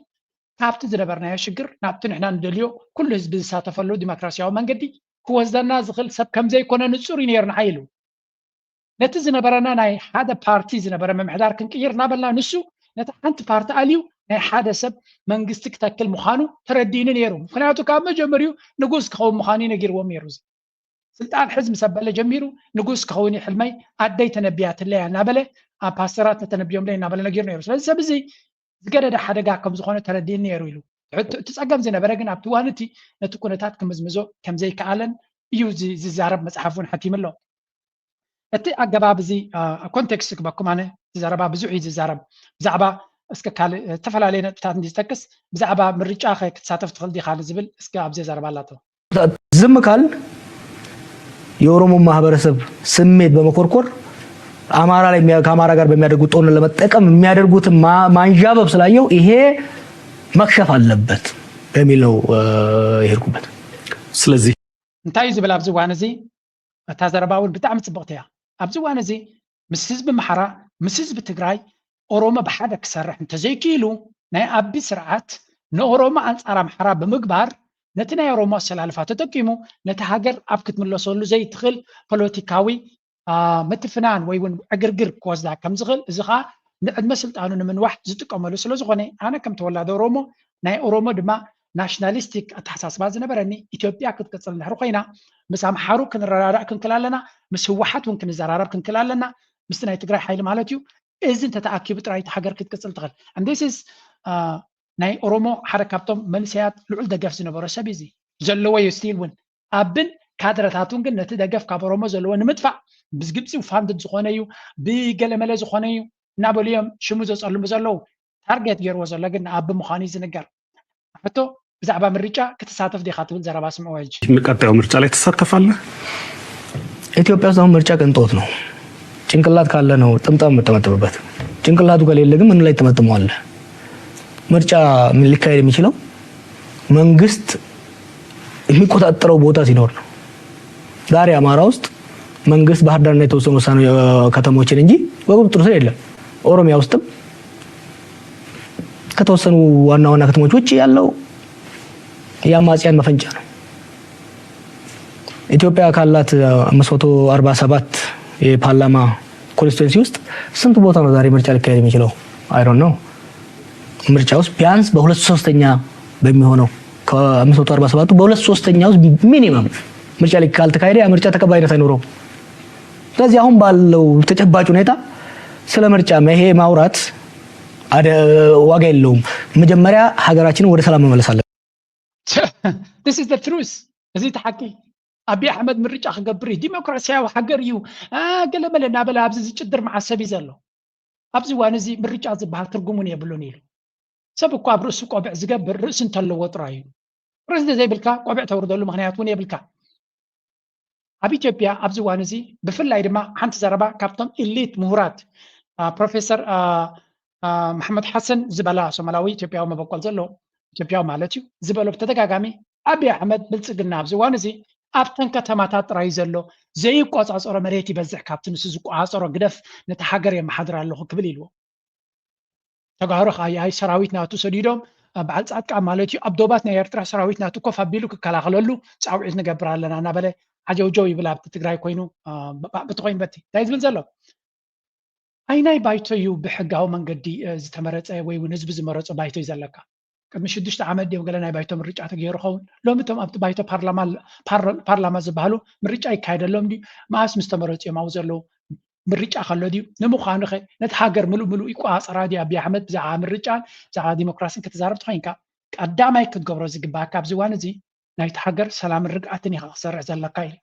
ካብቲ ዝነበርናዮ ሽግር ናብቲ ንሕና ንደልዮ ኩሉ ህዝቢ ዝሳተፈሉ ዲሞክራሲያዊ መንገዲ ክወስደና ዝኽእል ሰብ ከምዘይኮነ ንፁር እዩ ነርና ኢሉ ነቲ ዝነበረና ናይ ሓደ ፓርቲ ዝነበረ ምምሕዳር ክንቅይር እናበልና ንሱ ነቲ ሓንቲ ፓርቲ ኣልዩ ናይ ሓደ ሰብ መንግስቲ ክተክል ምዃኑ ተረዲእኒ ነይሩ ምክንያቱ ካብ መጀመሪኡ ንጉስ ክኸውን ምዃኑ ነጊርዎም ነይሩ ስልጣን ሕዝቢ ሰበለ ጀሚሩ ንጉስ ክኸውን ሕልመይ ኣደይ ተነቢያትለያ እናበለ ኣብ ፓስተራት ተነቢዮም ለይ እናበለ ነጊሩ ነይሩ ስለዚ ሰብ እዚ ዝገደደ ሓደጋ ከም ዝኾነ ተረዲእኒ ነይሩ ኢሉ እቲ ፀገም ዝነበረ ግን ኣብቲ እዋን እቲ ነቲ ኩነታት ክምዝምዞ ከምዘይከኣለን እዩ ዝዛረብ መፅሓፍ እውን ሓቲሙ ኣሎ እቲ ኣገባብ እዚ ኮንቴክስት ክበኩም ኣነ ዝዛረባ ብዙሕ እዩ ዝዛረብ ብዛዕባ እስከ ካልእ ዝተፈላለዩ ነጥብታት እንዲዝጠቅስ ብዛዕባ ምርጫ ክትሳተፍ ትኽእል ዲኻ ዝብል እስከ ኣብዘ ዘረባላቶ ዝም ካል የኦሮሞ ማህበረሰብ ስሜት በመኮርኮር አማራ ላይ ከአማራ ጋር በሚያደርጉት ጦርነት ለመጠቀም የሚያደርጉት ማንዣበብ ስላየው ይሄ መክሸፍ አለበት በሚል ነው ይሄርኩበት ስለዚህ እንታይ ዝብል ኣብዚ እዋን እዚ እታ ዘረባ እውን ብጣዕሚ ፅብቕቲ እያ ኣብዚ እዋን እዚ ምስ ህዝቢ ኣምሓራ ምስ ህዝቢ ትግራይ ኦሮሞ ብሓደ ክሰርሕ እንተዘይክኢሉ ናይ ኣቢ ስርዓት ንኦሮሞ ኣንጻር ኣምሓራ ብምግባር ነቲ ናይ ኦሮሞ ኣሰላልፋ ተጠቂሙ ነቲ ሃገር ኣብ ክትምለሰሉ ዘይትኽእል ፖለቲካዊ ምትፍናን ወይ እውን ዕግርግር ክወስዳ ከም ዝኽእል እዚ ከዓ ንዕድመ ስልጣኑ ንምንዋሕ ዝጥቀመሉ ስለ ዝኾነ ኣነ ከም ተወላዲ ኦሮሞ ናይ ኦሮሞ ድማ ናሽናሊስቲክ ኣተሓሳስባ ዝነበረኒ ኢትዮጵያ ክትቅፅል እንድሕር ኮይና ምስ ኣምሓሩ ክንረዳዳእ ክንክል ኣለና ምስ ህወሓት እውን ክንዘራረብ ክንክል ኣለና ምስቲ ናይ ትግራይ ሓይሊ ማለት እዩ እዚ እንተተኣኪቡ ጥራይ እቲ ሃገር ክትቅፅል ትኽእል እንዴስስ ናይ ኦሮሞ ሓደ ካብቶም መንስያት ልዑል ደገፍ ዝነበሮ ሰብ እዚ ዘለዎ እዩ ስቲል እውን ኣብን ካድረታት ግን ነቲ ደገፍ ካብ ኦሮሞ ዘለዎ ንምጥፋእ ብግብፂ ፋንድድ ዝኾነ እዩ ብገለመለ ዝኾነ እዩ ናበልዮም ሽሙ ዘጸልሙ ዘለው ታርጌት ገይርዎ ዘሎ ግን ኣብ ምዃኑ ዝንገር ሕቶ ብዛዕባ ምርጫ ክትሳተፍ ዲኻ ትብል ዘረባ ስምዖ ሕጂ ቀጣዩ ምርጫ ላይ ትሳተፋለህ? ኢትዮጵያ ውስጥ አሁን ምርጫ ቅንጦት ነው። ጭንቅላት ካለ ነው ጥምጣም የምጠመጥምበት። ጭንቅላቱ ከሌለ ግን ምን ላይ ተመጥመዋለህ? ምርጫ ምን ሊካሄድ የሚችለው መንግስት የሚቆጣጠረው ቦታ ሲኖር ነው። ዛሬ አማራ ውስጥ መንግስት ባህር ዳርና የተወሰኑ ከተሞችን እንጂ በቁጥጥር ስር የለም። ኦሮሚያ ውስጥም ከተወሰኑ ዋና ዋና ከተሞች ውጪ ያለው የአማጽያን መፈንጫ ነው። ኢትዮጵያ ካላት 547 የፓርላማ ኮንስቲትዌንሲ ውስጥ ስንት ቦታ ነው ዛሬ ምርጫ ሊካሄድ የሚችለው? አይ ዶንት ኖ። ምርጫ ውስጥ ቢያንስ በ2/3 በሚሆነው ከ547 በ2/3 ውስጥ ሚኒመም ምርጫ ካልተካሄደ ያ ምርጫ ተቀባይነት አይኖረውም። ስለዚህ አሁን ባለው ተጨባጭ ሁኔታ ስለ ምርጫ ይሄ ማውራት ዋጋ የለውም። መጀመሪያ ሀገራችንን ወደ ሰላም መመለስ አለብን። This is the truth. እዚ ተሐቂ አብይ አሕመድ ምርጫ ክገብር ዲሞክራሲያዊ ሃገር እዩ ገለመለ እናበለ ኣብዚ ዝጭድር ማዓሰብ እዩ ዘሎ። ኣብዚ ዋን እዚ ምርጫ ዝበሃል ትርጉሙን የብሉን ኢሉ ሰብ እኳ ኣብ ርእሱ ቆቢዕ ዝገብር ርእሱ እንተለዎ ጥራይ እዩ። ርእሲ ዘይብልካ ቆቢዕ ተውርደሉ ምክንያት እውን የብልካ። ኣብ ኢትዮጵያ ኣብዚ ዋን እዚ ብፍላይ ድማ ሓንቲ ዘረባ ካብቶም ኢሊት ምሁራት ፕሮፌሰር መሐመድ ሓሰን ዝበላ ሶማላዊ ኢትዮጵያዊ መበቆል ዘሎ ኢትዮጵያዊ ማለት እዩ ዝበሎ ብተደጋጋሚ አብይ አሕመድ ብልጽግና ኣብዚ ዋን እዚ ኣብተን ከተማታት ጥራይ ዘሎ ዘይቆጻጸሮ መሬት ይበዝሕ ካብቲ ንሱ ዝቆጻጸሮ ግደፍ ነቲ ሃገር የመሓድር ኣለኹ ክብል ኢልዎ ተጋሩ ኣይ ሰራዊት ናቱ ሰዲዶም በዓል ጻድቃን ማለት እዩ ኣብ ዶባት ናይ ኤርትራ ሰራዊት ናቱ ኮፍ ኣቢሉ ክከላኸለሉ ጻውዒት ንገብር ኣለና እናበለ ዓጀውጀው ይብል ኣብቲ ትግራይ ኮይኑ በቲ ኮይኑ በቲ እንታይ ዝብል ዘሎ ኣይናይ ባይቶ እዩ ብሕጋዊ መንገዲ ዝተመረፀ ወይ እውን ህዝቢ ዝመረፆ ባይቶ እዩ ዘለካ ቅድሚ 6 ዓመት ድዮም ገለ ናይ ባይቶ ምርጫ ተገይሩ ኸውን ሎሚ እቶም ኣብቲ ባይቶ ፓርላማ ዝበሃሉ ምርጫ ይካየደሎም ድዩ መዓስ ምስ ተመረፁ እዮም ኣብኡ ዘለዉ ምርጫ ከሎ ድዩ ንምዃኑ ኸ ነቲ ሃገር ምሉእ ይቆፃፀራ ድዩ ኣብይ ኣሕመድ ብዛዕባ ምርጫን ብዛዕባ ዲሞክራሲን ክትዛረብ ትኮይንካ ቀዳማይ ክትገብሮ ዝግባእካ ኣብዚ እዋን እዚ ናይቲ ሃገር ሰላምን ርግኣትን ኢኻ ክሰርሕ ዘለካ ኢሉ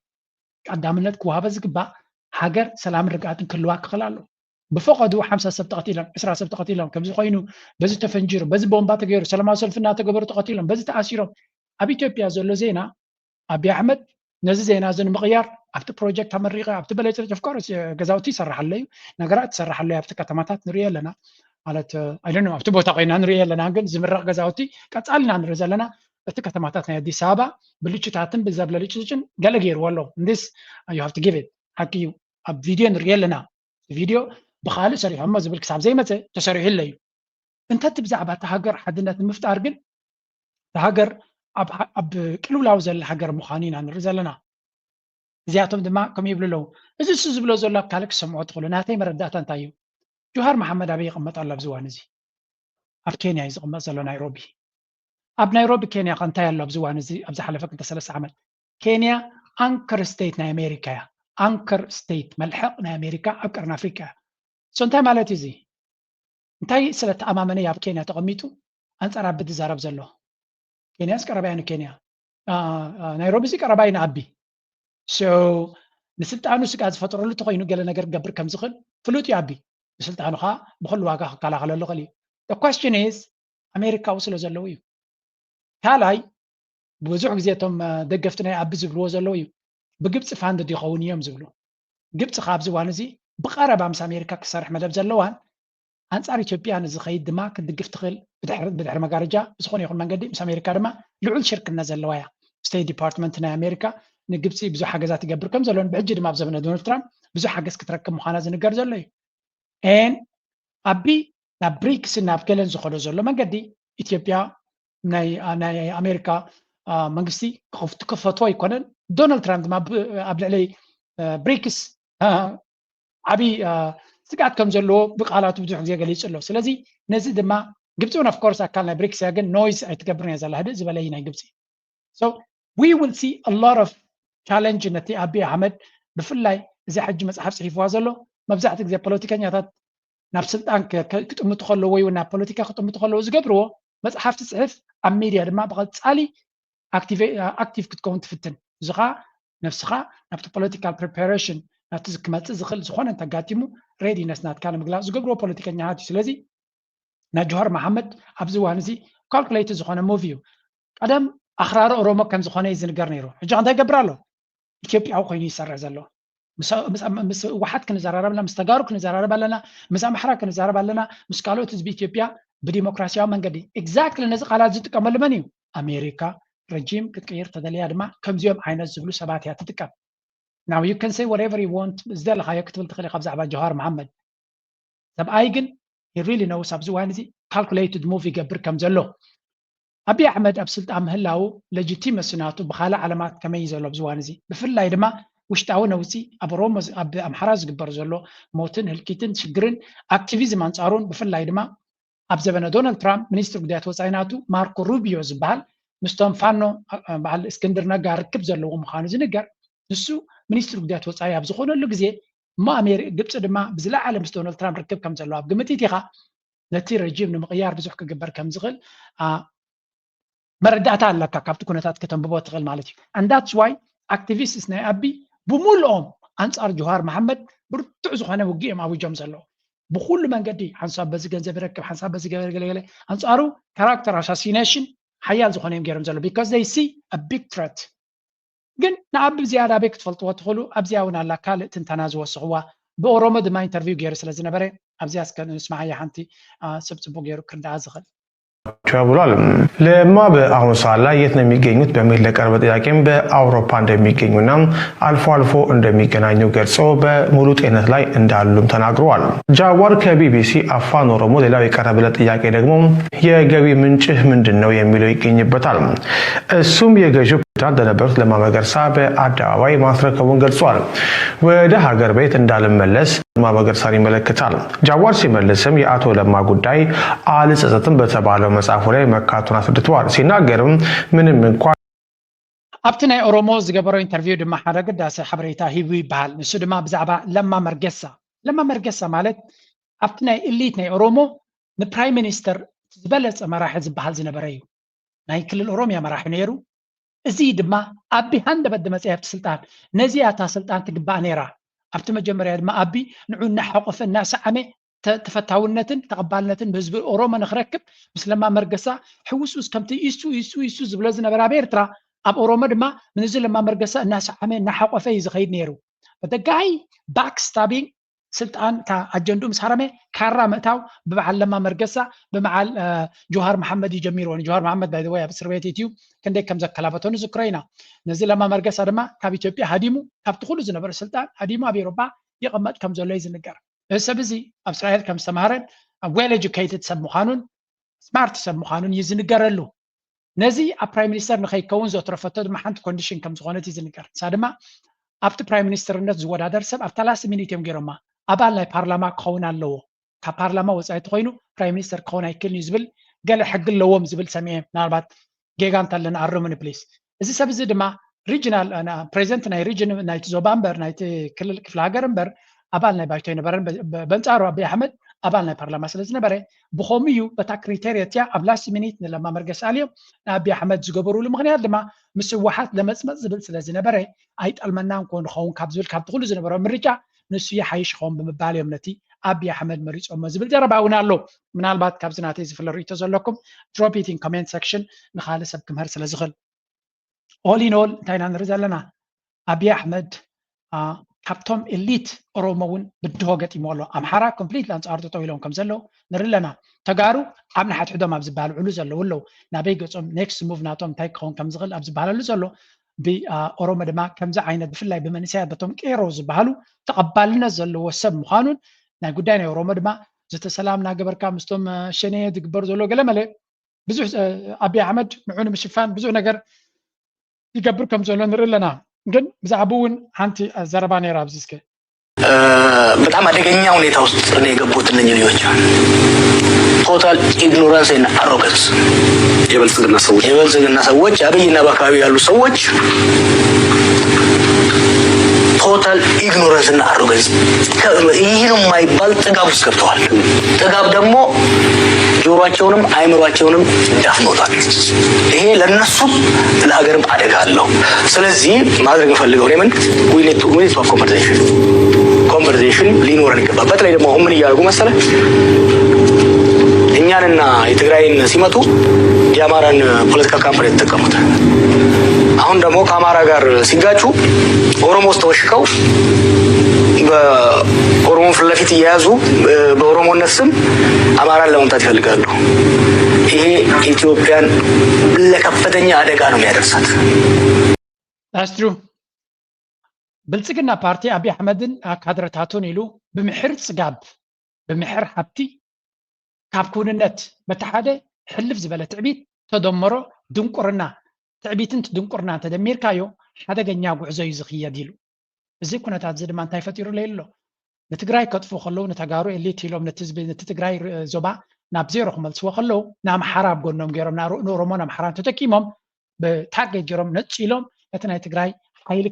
ቀዳምነት ክወሃበ ዝግባእ ሃገር ሰላምን ርግኣትን ክህልዋ ክኽእል ኣሎ ብፈቀዱ 50 ሰብ ተቀቲሎም 20 ሰብ ተቀቲሎም ከምዚ ኮይኑ በዚ ተፈንጂሩ በዚ ቦምባ ተገይሩ ሰላማዊ ሰልፊ እናተገበሩ ተቀቲሎም በዚ ተኣሲሮም ኣብ ኢትዮጵያ ዘሎ ዜና አብይ አሕመድ ነዚ ዜና እዚ ንምቕያር ኣብቲ ፕሮጀክት ተመሪቀ ኣብቲ በለጭ ኦፍኮርስ ገዛውቲ ይሰርሓለ እዩ ነገራት ትሰርሓለ ኣብቲ ከተማታት ንሪኦ ኣለና ማለት ኣይደን ኣብቲ ቦታ ኮይና ንሪኦ ኣለና ግን ዝምረቕ ገዛውቲ ቀፃልና ንሪኦ ዘለና እቲ ከተማታት ናይ ኣዲስ ኣበባ ብልጭታትን ብዘብለልጭጭን ገለ ገይርዎ ኣሎ እንዲስ ዩ ሃቭ ቱ ጊቭ ኢት ሓቂ እዩ ኣብ ቪድዮ ንሪኦ ኣለና ቪድዮ ብኻልእ ሰሪሖሞ ዝብል ክሳብ ዘይመፀ ተሰሪሑ ኣሎ እዩ እንተቲ ብዛዕባ እቲ ሃገር ሓድነት ንምፍጣር ግን ሃገር ኣብ ቅልውላው ዘላ ሃገር ምዃኑ ኢና ንርኢ ዘለና እዚኣቶም ድማ ከምኡ ይብሉ ኣለዉ እዚ እሱ ዝብሎ ዘሎ ኣብ ካልእ ክሰምዖ ትኽእሉ ናተይ መረዳእታ እንታይ እዩ ጁሃር መሓመድ ኣበይ ይቕመጥ ኣሎ ኣብዚ እዋን እዚ ኣብ ኬንያ እዩ ዝቕመጥ ዘሎ ናይሮቢ ኣብ ናይሮቢ ኬንያ ከ እንታይ ኣሎ ኣብዚ እዋን እዚ ኣብ ዝሓለፈ 2-3 ዓመት ኬንያ አንከር ስቴት ናይ ኣሜሪካ እያ አንከር ስቴት መልሕቕ ናይ ኣሜሪካ ኣብ ቀርኒ ኣፍሪካ እያ እንታይ ማለት እዚ እንታይ ስለተኣማመነ ኣብ ኬንያ ተቐሚጡ ኣንጻር ኣቢ ትዛረብ ዘሎ ኬንያስ ቀረባይ ንኬንያ ናይሮቢ እዚ ቀረባይ ንኣቢ ንስልጣኑ ስጋ ዝፈጥረሉ ተኮይኑ ገለ ነገር ክገብር ከም ዝኽእል ፍሉጥ እዩ ኣቢ ንስልጣኑ ከዓ ብኩሉ ዋጋ ክከላኸለሉ ክእል እዩ the question is ኣሜሪካ ው ስለ ዘለዉ እዩ ካልኣይ ብዙሕ ግዜ እቶም ደገፍቲ ናይ ኣቢ ዝብልዎ ዘለዉ እዩ ብግብፂ ፋንድ ይኸውን እዮም ዝብሉ ግብፂ ከዓ ኣብዚ እዋን እዚ ብቀረባ ምስ ኣሜሪካ ክሰርሕ መደብ ዘለዋን አንጻር ኢትዮጵያ ንዝኸይድ ድማ ክድግፍ ትኽእል ብድሕሪ መጋረጃ ብዝኾነ ይኹን መንገዲ ምስ ኣሜሪካ ድማ ልዑል ሽርክነት ዘለዋ እያ ስቴት ዲፓርትመንት ናይ ኣሜሪካ ንግብፂ ብዙሕ ሓገዛት ይገብር ከም ዘሎን ብሕጂ ድማ ኣብ ዘመነ ዶናልድ ትራምፕ ብዙሕ ሓገዝ ክትረክብ ምዃና ዝንገር ዘሎ እዩ ኣቢ ናብ ብሪክስ ናብ ገለን ዝኸዶ ዘሎ መንገዲ ኢትዮጵያ ናይ ኣሜሪካ መንግስቲ ክፈትዎ ኣይኮነን ዶናልድ ትራምፕ ድማ ኣብ ልዕሊ ብሪክስ ዓብይ ስጋት ከም ዘለዎ ብቃላቱ ብዙሕ ግዜ ገሊፁ ኣሎ ስለዚ ነዚ ድማ ግብፂ እውን ኦፍኮርስ ኣካል ናይ ብሪክስ እያ ግን ኖይዝ ኣይትገብርን እያ ዘላ ህድእ ዝበለይ ናይ ግብፂ we will see a lot of challenge ነቲ ኣቢይ ኣሕመድ ብፍላይ እዚ ሕጂ መፅሓፍ ፅሒፍዋ ዘሎ መብዛሕቲ ግዜ ፖለቲከኛታት ናብ ስልጣን ክጥምቱ ከለዉ ወይ ናብ ፖለቲካ ክጥምቱ ከለዉ ዝገብርዎ መፅሓፍቲ ፅሕፍ ኣብ ሚድያ ድማ ብቐፃሊ ኣክቲቭ ክትከውን ትፍትን እዚ ከዓ ነፍስኻ ናብቲ ፖለቲካል ፕሪፓሬሽን ناتز كمات زخل زخون أنت قاتمو ريدي ناس نات كان مقلا زقبرو بوليتيكا نهاتي سلازي نجوهر محمد أبزو هانزي كالكوليت زخون موفيو قدم أخرار أوروما كم زخون يزن قرنيرو جان ده قبرالو إثيوبيا أو خيني سر زلو مس واحد كن زرارة بلنا مستقارو كن زرارة بلنا مس محرا كن زرارة بلنا مسكالو تزبي إثيوبيا بديمقراطية من قدي exactly نزق على زيت كمال منيو أمريكا رجيم كتغير تدلي أدمى كم زيوم عين الزبلو سباتها تتكلم now you can say whatever you want زدل خايا كتبل تخلي خبز عباد جوهر محمد سب أيجن he really knows أبزو هانزي calculated movie قبر كم زلو أبي أحمد أبسلت أم هلاو لجيتيم السناتو بخالة علامات كما يزلو أبزو هانزي بفلا يدما وشتاو نوسي أبروم أب أمحراز قبر زلو موتن هلكيتن شجرن أكتيفيزم أنصارون بفلا يدما أبزبنا دونالد ترامب منيستر قدات وصايناتو ماركو روبيو زبال مستوم فانو بعد اسكندر نقار ركب زلو مخانو زنقار نسو منيستر قدات وصايا بزخون اللو قزي ما أمير قبس دما بزلا عالم دونالد ترامب ركب كم زلو أبقمتي تيخا نتي رجيم نمغيار بزوحك قبر كم زغل مردعتا لك كافتو كونتات كتن ببوت غل مالتي and that's why activists نا أبي بمولهم أنصار جوهر محمد برتع زخانة وقية ما وجم زلو بكل من قدي حنصاب بس جنزب ركب حنصاب بس جل أنصارو character assassination حيال زخانة يمجرم زلو because they see a big threat جن نعب زيادة بيك تفلتوا تدخلوا أبزياون على كال تنتنازوا الصعوة بأوروما دما انترفيو جيرس لازم بري أبزياس كان نسمع يا حنتي سبت بوجيرو كرد عزخل ብሏል። ለማ በአሁኑ ሰዓት ላይ የት ነው የሚገኙት በሚል ለቀረበ ጥያቄም በአውሮፓ እንደሚገኙና አልፎ አልፎ እንደሚገናኙ ገልጾ በሙሉ ጤንነት ላይ እንዳሉም ተናግረዋል። ጃዋር ከቢቢሲ አፋን ኦሮሞ ሌላው የቀረበለት ጥያቄ ደግሞ የገቢ ምንጭህ ምንድነው የሚለው ይገኝበታል። እሱም የገዢው ፕሬዝዳንት ለነበሩት ለማ መገርሳ በአደባባይ ማስረከቡን ገልጿል። ወደ ሀገር ቤት እንዳልመለስ ለማ መገርሳን ይመለከታል። ጃዋር ሲመልስም የአቶ ለማ ጉዳይ አልጸጸትም በተባለው መጽሐፉ ላይ መካቱን አስረድተዋል። ሲናገርም ምንም እንኳን ኣብትናይ ኦሮሞ ዝገበሮ ኢንተርቪው ድማ ሓደ ገዳሲ ሓበሬታ ሂቡ ይበሃል። ንሱ ድማ ብዛዕባ ለማ መርገሳ ማለት ኣብትናይ ኢሊት ናይ ኦሮሞ ንፕራይም ሚኒስተር ዝበለፀ መራሒ ዝበሃል ዝነበረ እዩ። ናይ ክልል ኦሮሚያ መራሒ ነይሩ። እዚ ድማ ኣቢ ሃንደበት መፅያፍቲ ስልጣን ነዚያታ ስልጣን ትግባእ ነይራ። ኣብቲ መጀመርያ ድማ ኣቢ ንዑ እናሓቆፈ እናሰዓመ ተፈታውነትን ተቀባልነትን በህዝቢ ኦሮሞ ንኽረክብ ምስ ለማ መርገሳ ሕውስውስ ከምቲ ኢሱ ዝብሎ ዝነበረ ኣብ ኤርትራ ኣብ ኦሮሞ ድማ ምንዚ ለማ መርገሳ እናሰዓመ እናሓቆፈ እዩ ዝኸይድ ነይሩ። በተጋይ ባክስታቢንግ ስልጣን አጀንዱ ምስሐረመ ካራ መእታው በበዓል ለማ መርገሳ በመዓል ጆሃር መሐመድ ይጀሚሮን ጆሃር መሐመድ ባይ ዘ ወይ እስር ቤት እዩ ክንደይ ከም ዘከላበተኑ ዝክረይና ነዚ ለማ መርገሳ ድማ ካብ ኢትዮጵያ ሃዲሙ ካብቲ ኩሉ ዝነበረ ስልጣን ሃዲሙ ኣብ ኤውሮፓ ይቕመጥ ከም ዘሎ ይዝንገር። ሰብ እዚ ኣብ እስራኤል ከም ዝተምሃረን ዌል ኤጁኬትድ ሰብ ምዃኑን ስማርት ሰብ ምዃኑን ይዝንገረሉ። ነዚ ኣብ ፕራይም ሚኒስተር ንኸይከውን ዘትረፈቶ ድማ ሓንቲ ኮንዲሽን ከም ዝኾነት ይዝንገር። ንሳ ድማ ኣብቲ ፕራይም ሚኒስተርነት ዝወዳደር ሰብ ኣብ 30 ሚኒት እዮም ገይሮማ ኣባል ናይ ፓርላማ ክኸውን ኣለዎ። ካብ ፓርላማ ወፃኢ ተኮይኑ ፕራይም ሚኒስተር ክኸውን ኣይክእልን እዩ ዝብል ገለ ሕጊ ኣለዎም ዝብል ሰሚዐ። ምናልባት ጌጋ እንተለና ኣርሙኒ ፕሊስ። እዚ ሰብ እዚ ድማ ሪጅናል ፕሬዚደንት ናይ ሪጅን ናይቲ ዞባ እምበር ናይቲ ክልል ክፍለ ሃገር እምበር ኣባል ናይ ባይቶ ይነበረን በንጻሩ አብይ አሕመድ ኣባል ናይ ፓርላማ ስለዝነበረ ብኸምኡ እዩ በታ ክሪቴሪያ ኣብ ላስት ሚኒት ንለማ መርገሳ ኣልዮም ንኣብይ አሕመድ ዝገበሩሉ ምክንያት ድማ ምስ ህወሓት ለመፅመፅ ዝብል ስለዝነበረ ኣይጠልመናን ኮ ንኸውን ካብ ዝብል ካብ ትኩሉ ዝነበረ ምርጫ ንሱ ይሓይሽ ኸውን ብምባል እዮም ነቲ ኣብይ አሕመድ መሪፆሞ ዝብል ዘረባ እውን ኣሎ። ምናልባት ካብዚ ናተይ ዝፍለ ርእቶ ዘለኩም ድሮፕ ኢት ኢን ኮሜንት ሴክሽን ንካልእ ሰብ ክምህር ስለዝኽእል ኦል ኢን ኦል እንታይ ኢና ንርኢ ዘለና ኣብይ አሕመድ ካብቶም ኤሊት ኦሮሞ እውን ብድሆ ገጢሞ ኣሎ። ኣምሓራ ኮምፕሊት ኣንፃር ጠጠው ኢሎም ከም ዘለው ንርኢ ኣለና። ተጋሩ ኣብ ንሓትሕዶም ኣብ ዝበሃልዕሉ ዘለው ኣለው ናበይ ገፆም ኔክስት ሙቭ ናቶም እንታይ ክኸውን ከም ዝኽእል ኣብ ዝበሃለሉ ዘሎ ብኦሮሞ ድማ ከምዚ ዓይነት ብፍላይ ብመንእሰያት በቶም ቄሮ ዝበሃሉ ተቐባልነት ዘለዎ ሰብ ምዃኑን ናይ ጉዳይ ናይ ኦሮሞ ድማ ዝተሰላም እናገበርካ ምስቶም ሸኔ ዝግበር ዘሎ ገለመለ ብዙሕ ኣብይ አሕመድ ንዑ ንምሽፋን ብዙሕ ነገር ይገብር ከም ዘሎ ንርኢ ኣለና። ግን ብዛዕባ እውን ሓንቲ ዘረባ ነይራ ኣብዚ እስከ በጣም አደገኛ ሁኔታ ውስጥ ነው የገቡት እነኚህ ልጆች። ቶታል ኢግኖራንስ እና አሮጋንስ የበልጽግና ሰዎች አብይና በአካባቢ ያሉ ሰዎች ቶታል ኢግኖራንስ እና አሮጋንስ ይሄን የማይባል ጥጋብ ውስጥ ገብተዋል። ጥጋብ ደግሞ ጆሮአቸውንም አይምሯቸውንም ዳፍኖታል። ይሄ ለነሱም ለሀገርም አደጋ አለው። ስለዚህ ማድረግ ፈልገው ነው ምን ዊኔት ኮንቨርሴሽን ሊኖረን ይገባል። በተለይ ደግሞ ምን እያደረጉ መሰለ እኛንና የትግራይን ሲመቱ የአማራን ፖለቲካ ካምፓኒ ተጠቀሙት። አሁን ደግሞ ከአማራ ጋር ሲጋጩ ኦሮሞ ውስጥ ተወሽቀው በኦሮሞ ፊት ለፊት እየያዙ በኦሮሞነት ስም አማራን ለመምታት ይፈልጋሉ። ይሄ ኢትዮጵያን ለከፍተኛ አደጋ ነው የሚያደርሳት። አስትሩ ብልጽግና ፓርቲ አብይ አሕመድን ካድረታቱን ኢሉ ብምሕር ጽጋብ ብምሕር ሓብቲ ካብ ኩንነት በተሓደ ሕልፍ ዝበለ ትዕቢት ተደመሮ ድንቁርና ትዕቢትን ድንቁርና ተደሚርካዮ ሓደገኛ ጉዕዞ እዩ ዝኽየድ ኢሉ እዚ ኩነታት እዚ ድማ እንታይ ፈጢሩ ለይሎ ንትግራይ ከጥፉ ከለዉ ንተጋሩ ኤሊት ኢሎም ነቲ ትግራይ ዞባ ናብ ዜሮ ክመልስዎ ከለዉ ንኣምሓራ ኣብ ጎኖም ገይሮም ንኦሮሞን ኣምሓራን ተጠቂሞም ብታርጌት ገይሮም ነጭ ኢሎም ነቲ ናይ ትግራይ ሓይሊ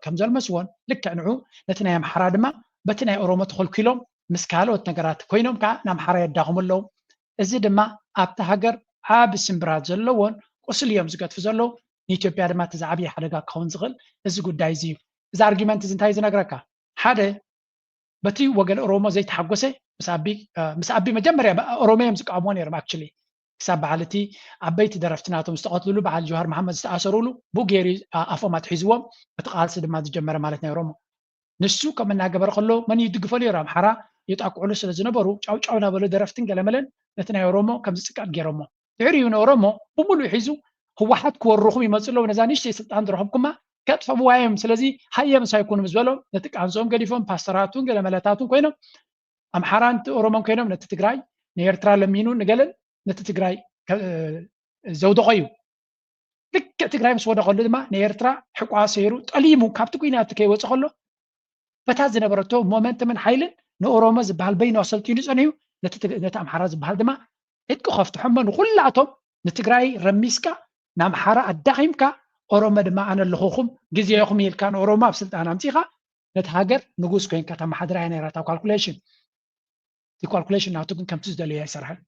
ከም ዘልመስዎን ልክዕ ንዑ ነቲ ናይ ኣምሓራ ድማ በቲ ናይ ኦሮሞ ተኸልኪሎም ምስ ካልኦት ነገራት ኮይኖም ከዓ ንኣምሓራ የዳኽሙ ኣለዉ። እዚ ድማ ኣብቲ ሃገር ዓብ ስምብራት ዘለዎን ቁስል እዮም ዝገጥፉ ዘለዉ ንኢትዮጵያ ድማ እቲ ዝዓብዪ ሓደጋ ክኸውን ዝኽእል እዚ ጉዳይ እዚ እዩ። እዚ ኣርጊመንት እዚ እንታይ ዝነግረካ ሓደ በቲ ወገን ኦሮሞ ዘይተሓጎሰ ምስ ኣቢ መጀመርያ ኦሮሞ እዮም ዝቃወምዎ ነይሮም ኣክቹሊ ክሳብ በዓል እቲ ዓበይቲ ደረፍቲ ናቶም ዝተቐትልሉ በዓል ጀዋሃር መሓመድ ዝተኣሰሩሉ ብኡ ገይሩ ኣፎም ኣትሒዝዎም እቲ ቃልሲ ድማ ዝጀመረ ማለት ናይ ኦሮሞ ንሱ ከም እናገበረ ከሎ መን ይድግፎ ነይሩ ኣምሓራ የጣቅዕሉ ስለ ዝነበሩ ጫውጫው ናበሉ ደረፍትን ገለመለን ነቲ ናይ ኦሮሞ ከም ዝፅቃድ ገይሮሞ ድሕሪኡ ንኦሮሞ ብሙሉእ ሒዙ ህወሓት ክወርኹም ይመፅለው ነዛ ንእሽተይ ስልጣን ዝረኸብኩማ ከጥፈብዋ እዮም ስለዚ ሃየም ሳይኮኑ ምስ በሎም ነቲ ቃንሶም ገዲፎም ፓስተራቱን ገለመለታቱን ኮይኖም ኣምሓራን ኦሮሞን ኮይኖም ነቲ ትግራይ ንኤርትራ ለሚኑ ንገለን ነቲ ትግራይ ዘውደቆ እዩ። ልክዕ ትግራይ ምስ ወደቀሉ ድማ ንኤርትራ ሕቋ ሰይሩ ጠሊሙ ካብቲ ኩናት ከይወፅእ ከሎ በታ ዝነበረቶ ሞመንተምን ሓይልን ንኦሮሞ ዝበሃል በይኑ ኣሰልጢኑ ፀኒሑ ነቲ ኣምሓራ ዝበሃል ድማ ዕጥቂ ከፍትሖሞ ንኩላቶም ንትግራይ ረሚስካ ንኣምሓራ ኣዳኺምካ ኦሮሞ ድማ ኣነ ኣለኹኹም ግዜኹም ኢልካ ንኦሮሞ ኣብ ስልጣን ኣምፂኻ ነቲ ሃገር ንጉስ ኮይንካ ተመሓድራ ነይራታ ካልኩሌሽን እቲ ካልኩሌሽን ናቱ ግን ከምቲ ዝደለዮ ኣይሰርሐን።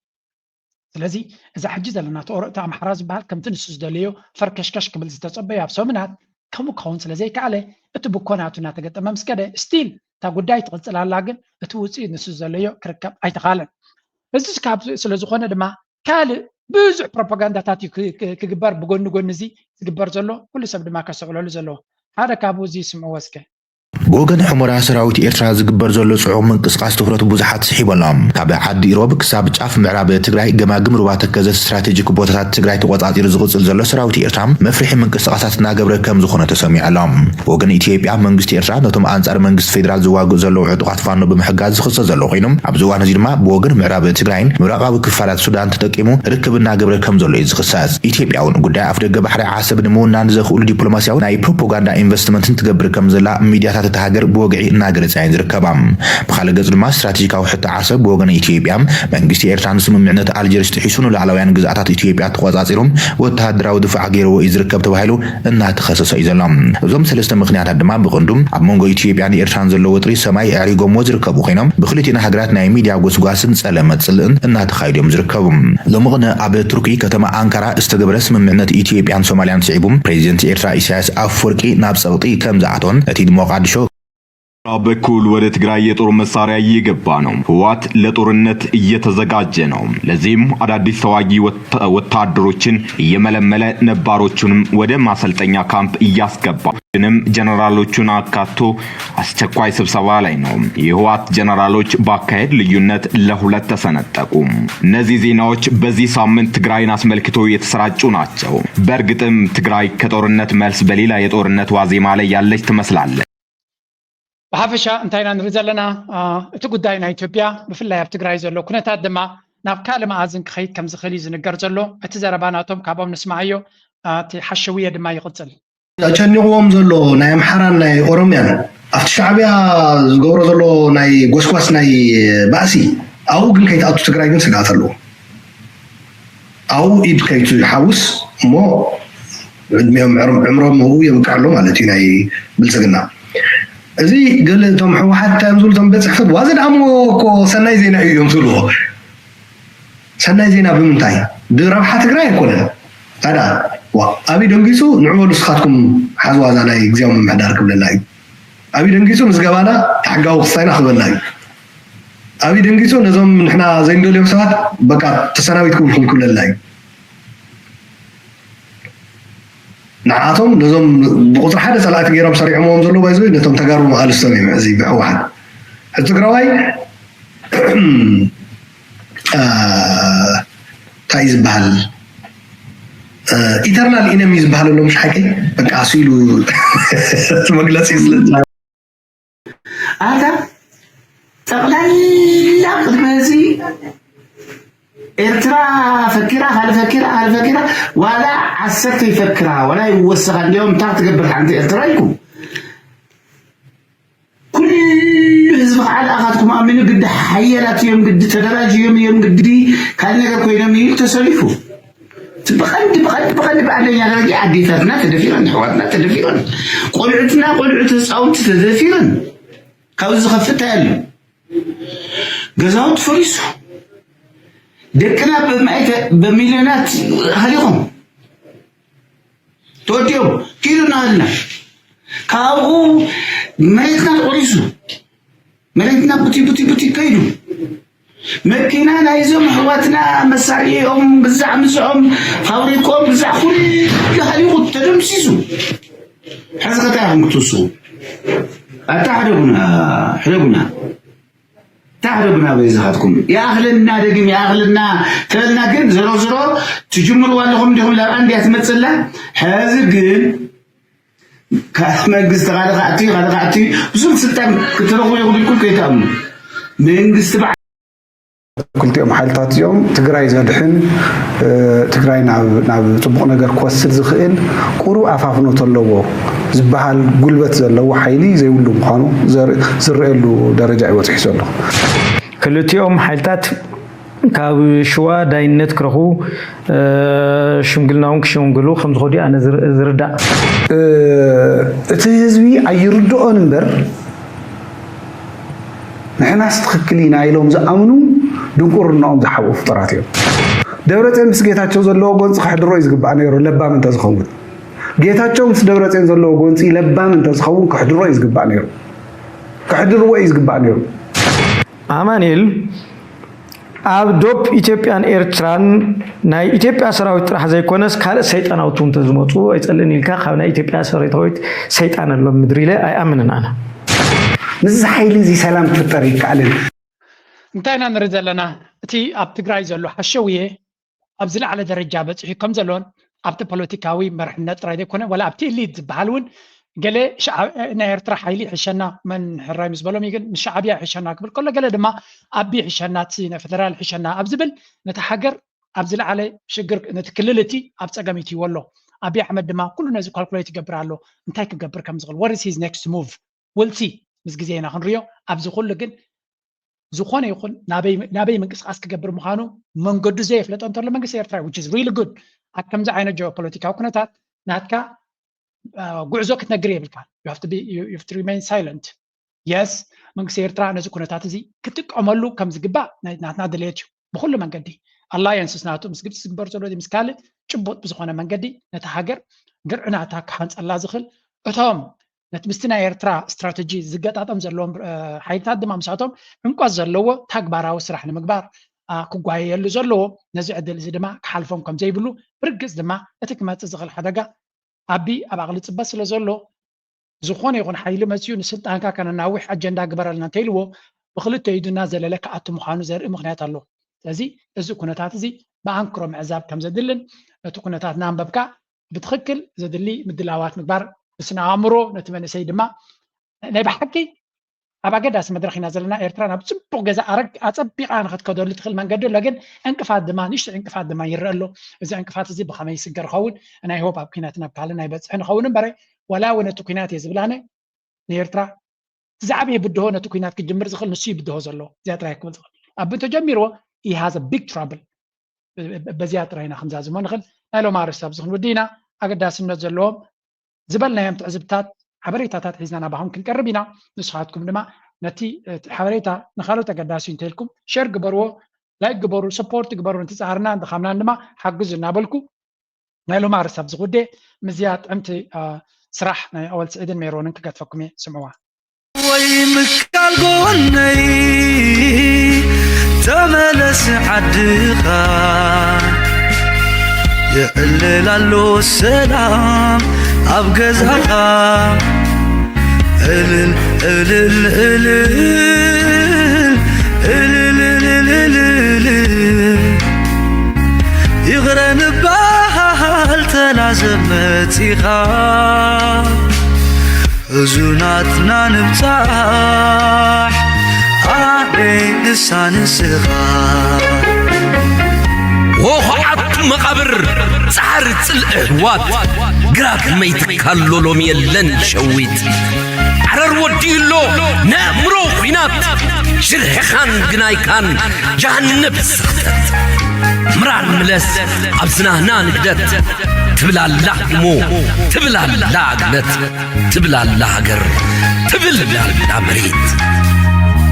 ስለዚ እዛ ሕጂ ዘለና እቲ ኣምሓራ ዝበሃል ከምቲ ንሱ ዝደለዮ ፈርከሽከሽ ክብል ዝተፀበዩ ኣብ ሰሙናት ከምኡ ክኸውን ስለዘይከኣለ እቲ ብኮናቱ እናተገጠመ ምስ ከደ ስቲል እታ ጉዳይ ትቕፅል ኣላ ግን እቲ ውፅኢት ንሱ ዘለዮ ክርከብ ኣይተኻለን። እዚ ስለዝኾነ ድማ ካልእ ብዙሕ ፕሮፓጋንዳታት ክግበር ብጎኒ ጎኒ እዚ ዝግበር ዘሎ ኩሉ ሰብ ድማ ከሰዕለሉ ዘለዎ ሓደ ካብኡ እዚ ስምዕዎ እስከ ብወገን ሕሞራ ሰራዊት ኤርትራ ዝግበር ዘሎ ጽዑቕ ምንቅስቃስ ትኩረት ብዙሓት ስሒቦሎም ካብ ዓዲ ኢሮብ ክሳብ ጫፍ ምዕራብ ትግራይ ገማግም ሩባ ተከዘት ስትራቴጂክ ቦታታት ትግራይ ተቆጻጺሩ ዝቕጽል ዘሎ ሰራዊት ኤርትራ መፍርሒ ምንቅስቃሳት እናገብረ ከም ዝኾነ ተሰሚዑ ኣሎም። ብወገን ኢትዮጵያ መንግስቲ ኤርትራ ነቶም ኣንጻር መንግስቲ ፌደራል ዝዋግኡ ዘለዉ ዕጡቃት ፋኖ ብምሕጋዝ ዝኽሰስ ዘሎ ኮይኖም ኣብዚ እዋን እዚ ድማ ብወገን ምዕራብ ትግራይን ምብራቃዊ ክፋላት ሱዳን ተጠቂሙ ርክብ እናገብረ ከም ዘሎ እዩ ዝኽሰስ። ኢትዮጵያ እውን ጉዳይ ኣፍ ደገ ባሕሪ ዓሰብ ንምውናን ዘኽእሉ ዲፕሎማስያዊ ናይ ፕሮፓጋንዳ ኢንቨስትመንትን ትገብር ከም ዘላ ሚድያታት እቲ ሃገር ብወግዒ እናገለጻ ይርከባ። ብኻልእ ገጽ ድማ ስትራቴጂካዊ ሕቶ ዓሰብ ብወገን ኢትዮጵያ መንግስቲ ኤርትራ ንስምምዕነት ኣልጀርስ ጥሒሱ ንላዕለውያን ግዝኣታት ኢትዮጵያ ተቆጻጺሮም ወተሃደራዊ ድፋዕ ገይርዎ እዩ ዝርከብ ተባሂሉ እናተኸሰሰ እዩ ዘሎ። እዞም ሰለስተ ምክንያታት ድማ ብቕንዱም ኣብ መንጎ ኢትዮጵያን ኤርትራን ዘሎ ወጥሪ ሰማይ ኣዕሪጎምዎ ዝርከቡ ኮይኖም ብክልቲአን ሃገራት ናይ ሚድያ ጎስጓስን ጸለመት ጽልእን እናተኻይዱ እዮም ዝርከቡ። ሎሚ ቅነ ኣብ ቱርኪ ከተማ አንካራ ዝተገበረ ስምምዕነት ኢትዮጵያን ሶማልያን ስዒቡ ፕሬዚደንት ኤርትራ ኢሳያስ አፈወርቂ ናብ ጸቕጢ ከም ዝኣቶን እቲ ሞቃዲሾ በኩል ወደ ትግራይ የጦር መሳሪያ እየገባ ነው። ህወሓት ለጦርነት እየተዘጋጀ ነው። ለዚህም አዳዲስ ተዋጊ ወታደሮችን እየመለመለ ነባሮቹንም ወደ ማሰልጠኛ ካምፕ እያስገባ ግንም ጀነራሎቹን አካቶ አስቸኳይ ስብሰባ ላይ ነው። የህወሓት ጀነራሎች ባካሄድ ልዩነት ለሁለት ተሰነጠቁ። እነዚህ ዜናዎች በዚህ ሳምንት ትግራይን አስመልክቶ የተሰራጩ ናቸው። በእርግጥም ትግራይ ከጦርነት መልስ በሌላ የጦርነት ዋዜማ ላይ ያለች ትመስላለች። ብሓፈሻ እንታይና ንርኢ ዘለና እቲ ጉዳይ ናይ ኢትዮጵያ ብፍላይ ኣብ ትግራይ ዘሎ ኩነታት ድማ ናብ ካልእ መኣዝን ክኸይድ ከም ዝኽእል እዩ ዝንገር ዘሎ። እቲ ዘረባ ናቶም ካብኦም ንስማዓዮ እቲ ሓሸውየ ድማ ይቕፅል። ጨኒቕዎም ዘሎ ናይ ኣምሓራን ናይ ኦሮምያን ኣብቲ ሻዕብያ ዝገብሮ ዘሎ ናይ ጎስጓስ ናይ ባእሲ ኣብኡ ግን ከይትኣቱ ትግራይ ግን ስጋት ኣለዎ። ኣብኡ ኢድ ከይትሓውስ እሞ ዕድሜኦም ዕምሮም የብቃዕ ኣሎ ማለት እዩ ናይ ብልፅግና እዚ ገለቶም ሕወሓት ታምዙልቶም በጽሕፈት ዋዘድ አሞኮ ሰናይ ዜና እዮም ዝብልዎ ሰናይ ዜና ብምንታይ ብረብሓ ትግራይ አይኮነን ታዳ አብይ ደንጊጹ ንዕበሉ ስኻትኩም ሓዝዋዛ ናይ ግዜያዊ ምምሕዳር ክብለና እዩ አብይ ደንጊጹ ምስገባና ተሓጋዊ ክስታይና ክበልና እዩ አብይ ደንጊጹ ነዞም ንሕና ዘይንደልዮም ሰባት በቃ ተሰናቢት ክብልኩም ክብለና እዩ ንዓቶም ነዞም ብቁፅሪ ሓደ ፀላእቲ ገይሮም ሰሪዖምዎም ዘሎ ባይዞ ነቶም ተጋሩ መቃልስቶም እዮም እዚ ብሕወሓት እቲ ትግራዋይ እንታይ ዝበሃል ኢተርናል ኢነሚ ዝበሃል ኣሎ ምሽ ሓቂ በቃ ሲሉ መግለፂ ስለዛ አታ ጠቅላላ ቅድመ እዚ ኤርትራ ፈኪራ ካልፈኪራ ዋላ ዓሰርተ ይፈክራ ወላ ይወሰኻ እንዲያውም እንታይ ትገብር ሓንቲ ኤርትራ ይኩም ኩሉ ህዝቢ ከዓ ለኣኻትኩም ኣሚኑ ግዲ ሓየላት እዮም ግዲ ተደራጅዮም እዮም ግዲ ካልእ ነገር ኮይኖም እዩ ተሰሊፉ بقد بعدين رجع عديتنا تدفيرن حوارنا تدفيرن قلعتنا قلعت صوت تدفيرن كاوز خفتها له جزاوت فريسو دكنا بمليونات هليهم توديهم كيلو نالنا كاو ميتنا فريسو ميتنا بتي كيلو مكينا نايزهم حواتنا مساريهم بزع مسعهم فاوريكم بزع كل هاليقول تدمسيسو حزقتهم كتوسو تعربنا بيزهاتكم يا أهلنا دقيم يا أهلنا تلنا قد زرو تجمروا والهم دهم لا عندي أتمثل هذا قد كما قست غادقاتي بسم ستان كترغوا يقول لكم كيتامنوا من قست بعد كلتيهم حالتات يوم تقراي زادحن تقراي ناب طبق نجار كوسل زخيل قرو عفافنو تلوه زبحال قلبت زلو حيلي زي ولو مخانو زرقلو درجة عوض حسولو كلتيهم حالتات كاب شوا داينت كرهو شمقلناهم كشمقلو خمس خودي أنا زردا تهزوي أيردو أنبر نحن استخكلين عيلهم زأمنو دنقرناهم زحبوا فطراتهم دورتين مس ጌታቸው ዘለው ጎንጽ ከድሮ ይዝግባ ነይሩ ለባም እንተዝኸውን ጌታቸው ምስ ደብረጽዮን ዘለው ጎንጽ ለባም እንተዝኸውን ከድሮ ይዝግባ ነይሩ ከድሮ ይዝግባ ነይሩ አማኑኤል ኣብ ዶፕ ኢትዮጵያን ኤርትራን ናይ ኢትዮጵያ ሰራዊት ጥራሕ ዘይኮነስ ካልእ ሰይጣናውቱም ተዝመጹ አይጸልን ኢልካ ካብ ናይ ኢትዮጵያ ሰራዊት ሰይጣን ኣሎ ምድሪ ላይ ኣይኣምንን ኣነ ምዝ ሓይሊ እዚ ሰላም ክፍጠር ይከኣልን انتينا نريد لنا تي اب تግራይ ዘሎ ሓሸውዬ ኣብ ዝለዓለ ደረጃ በጽሑ ከም ዘሎን ኣብቲ ፖለቲካዊ መርሕነት ጥራይ ዘይኮነ ወላ ኣብቲ ኤሊት ዝበሃልውን ገለ ናይ ኤርትራ ሓይሊ ሕሸና መን ሕራይ ምስ በሎም ግን ንሻዕብያ ሕሸና ክብል ከሎ ገለ ድማ ኣቢ ሕሸና እቲ ፌደራል ሕሸና ኣብ ዝብል ነቲ ሃገር ኣብ ዝለዓለ ሽግር ነቲ ክልል እቲ ኣብ ፀገም ይትይዎ ኣሎ ኣቢ ኣሕመድ ድማ ኩሉ ነዚ ካልኩሌት ይገብር ኣሎ እንታይ ክገብር ከም ዝኽእል what is his next move we'll see ምስ ግዜና ክንሪዮ ኣብዚ ኩሉ ግን ዝኾነ ይኹን ናበይ ምንቅስቃስ ክገብር ምዃኑ መንገዱ ዘይፍለጦ እንተሎ መንግስቲ ኤርትራ which is really good ከምዚ ዓይነት ጂኦፖለቲካዊ ኩነታት ናትካ ጉዕዞ ክትነግር የብልካ you have to remain silent yes መንግስቲ ኤርትራ ነዚ ኩነታት እዚ ክትጥቀመሉ ከም ዝግባእ ናትና ድሌት እዩ ብኩሉ መንገዲ ኣላየንስስ ናቱ ምስ ግብፂ ዝግበር ዘሎ ምስ ካልእ ጭቡጥ ብዝኾነ መንገዲ ነቲ ሃገር ግርዕናታ ክሓንፀላ ዝኽእል እቶም ነቲ ምስቲ ናይ ኤርትራ ስትራቴጂ ዝገጣጠም ዘለዎም ሓይልታት ድማ ምሳቶም ዕንቋት ዘለዎ ተግባራዊ ስራሕ ንምግባር ክጓየየሉ ዘለዎ ነዚ ዕድል እዚ ድማ ክሓልፎም ከም ዘይብሉ ብርግፅ ድማ እቲ ክመፅእ ዝኽእል ሓደጋ ኣቢ ኣብ ኣቕሊ ፅበት ስለ ዘሎ ዝኾነ ይኹን ሓይሊ መፅኡ ንስልጣንካ ከነናዊሕ ኣጀንዳ ግበረልና እንተኢልዎ ብክልተ ኢዱና ዘለለ ክኣቱ ምዃኑ ዘርኢ ምክንያት ኣሎ ስለዚ እዚ ኩነታት እዚ ብኣንክሮ ምዕዛብ ከም ዘድልን ነቲ ኩነታት ናንበብካ ብትክክል ዘድሊ ምድላዋት ምግባር ስና ኣእምሮ ነቲ መንእሰይ ድማ ናይ ብሓቂ ኣብ ኣገዳሲ መድረኽ ኢና ዘለና ኤርትራ ናብ ፅቡቅ ገዛ ኣፀቢቓ ንክትከደሉ ትኽእል መንገዲ ኣሎ ግን ዕንቅፋት ድማ ንእሽተይ ዕንቅፋት ድማ ይረአ ኣሎ እዚ ዕንቅፋት እዚ ብኸመይ ይስገር ይኸውን ናይ ሆፕ ኣብ ኩናት ናብ ካልእ ናይ በፅሒ ንኸውን እምበረ ወላ እውን ነቲ ኩናት እየ ዝብላነ ንኤርትራ ዝዓበየ ብድሆ ነቲ ኩናት ክጅምር ዝኽእል ንሱ ይብድሆ ዘሎ እዚኣ ጥራይ ክብል ዝኽእል ኣብ ተጀሚርዎ he has a big trouble በዚኣ ጥራይና ክንዛዝሞ ንኽእል ናይ ሎም ኣርእስቲ ኣብዚ ክንውዲ ኢና ኣገዳስነት ዘለዎም ዝበልናዮም ትዕዝብታት حبريتات حزنا باهم كنقربنا نسخاتكم دما نتي حبريتا نخالو تقداسين تلكم شير قبروا لايك قبروا سبورت قبروا انت سهرنا دخلنا دما حجز نابلكو نايلو مارس بزغودي مزيات امتي سراح اول سعيدن ميرونن كتفكمي سمعوا وي مكال قوني تملس عدقا يقللالو السلام أبقزها إلل إلل إلل إلل إلل يغرن بحال تلازمتيها زوناتنا نبتاح علي لسان الصغار وخعت مقبر صار الأهوات قراك ما يتكالو لوم يلن شويت عرر وديلو نامرو فينات شرح خان قناي كان جهنم سختت مران ملس أبسناهنا نقدت تبلا اللحمو تبلا اللاقلت تبلا اللاقر تبلا الامريت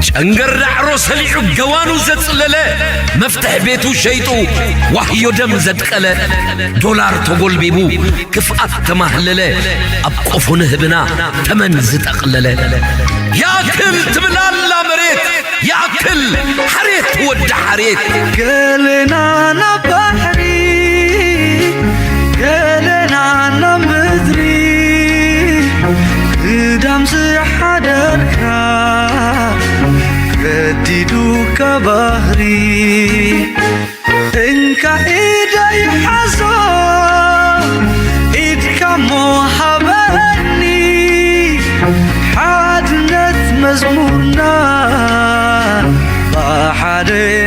شنقر عروس هليعو قوانو زتلله مفتح بيتو شيطو وحيو دم زدقله دولار تقول بيبو كفأت تمهلله أبقفو نهبنا تمن زتقلله يا كل تبلا الامريت يا كل حريت ود حريت قالنا نبحري قالنا نمدري قدام سحدركا قديدو كبهري إنك إيدي حزن إيدك موهبني حادنت مزمورنا بحدي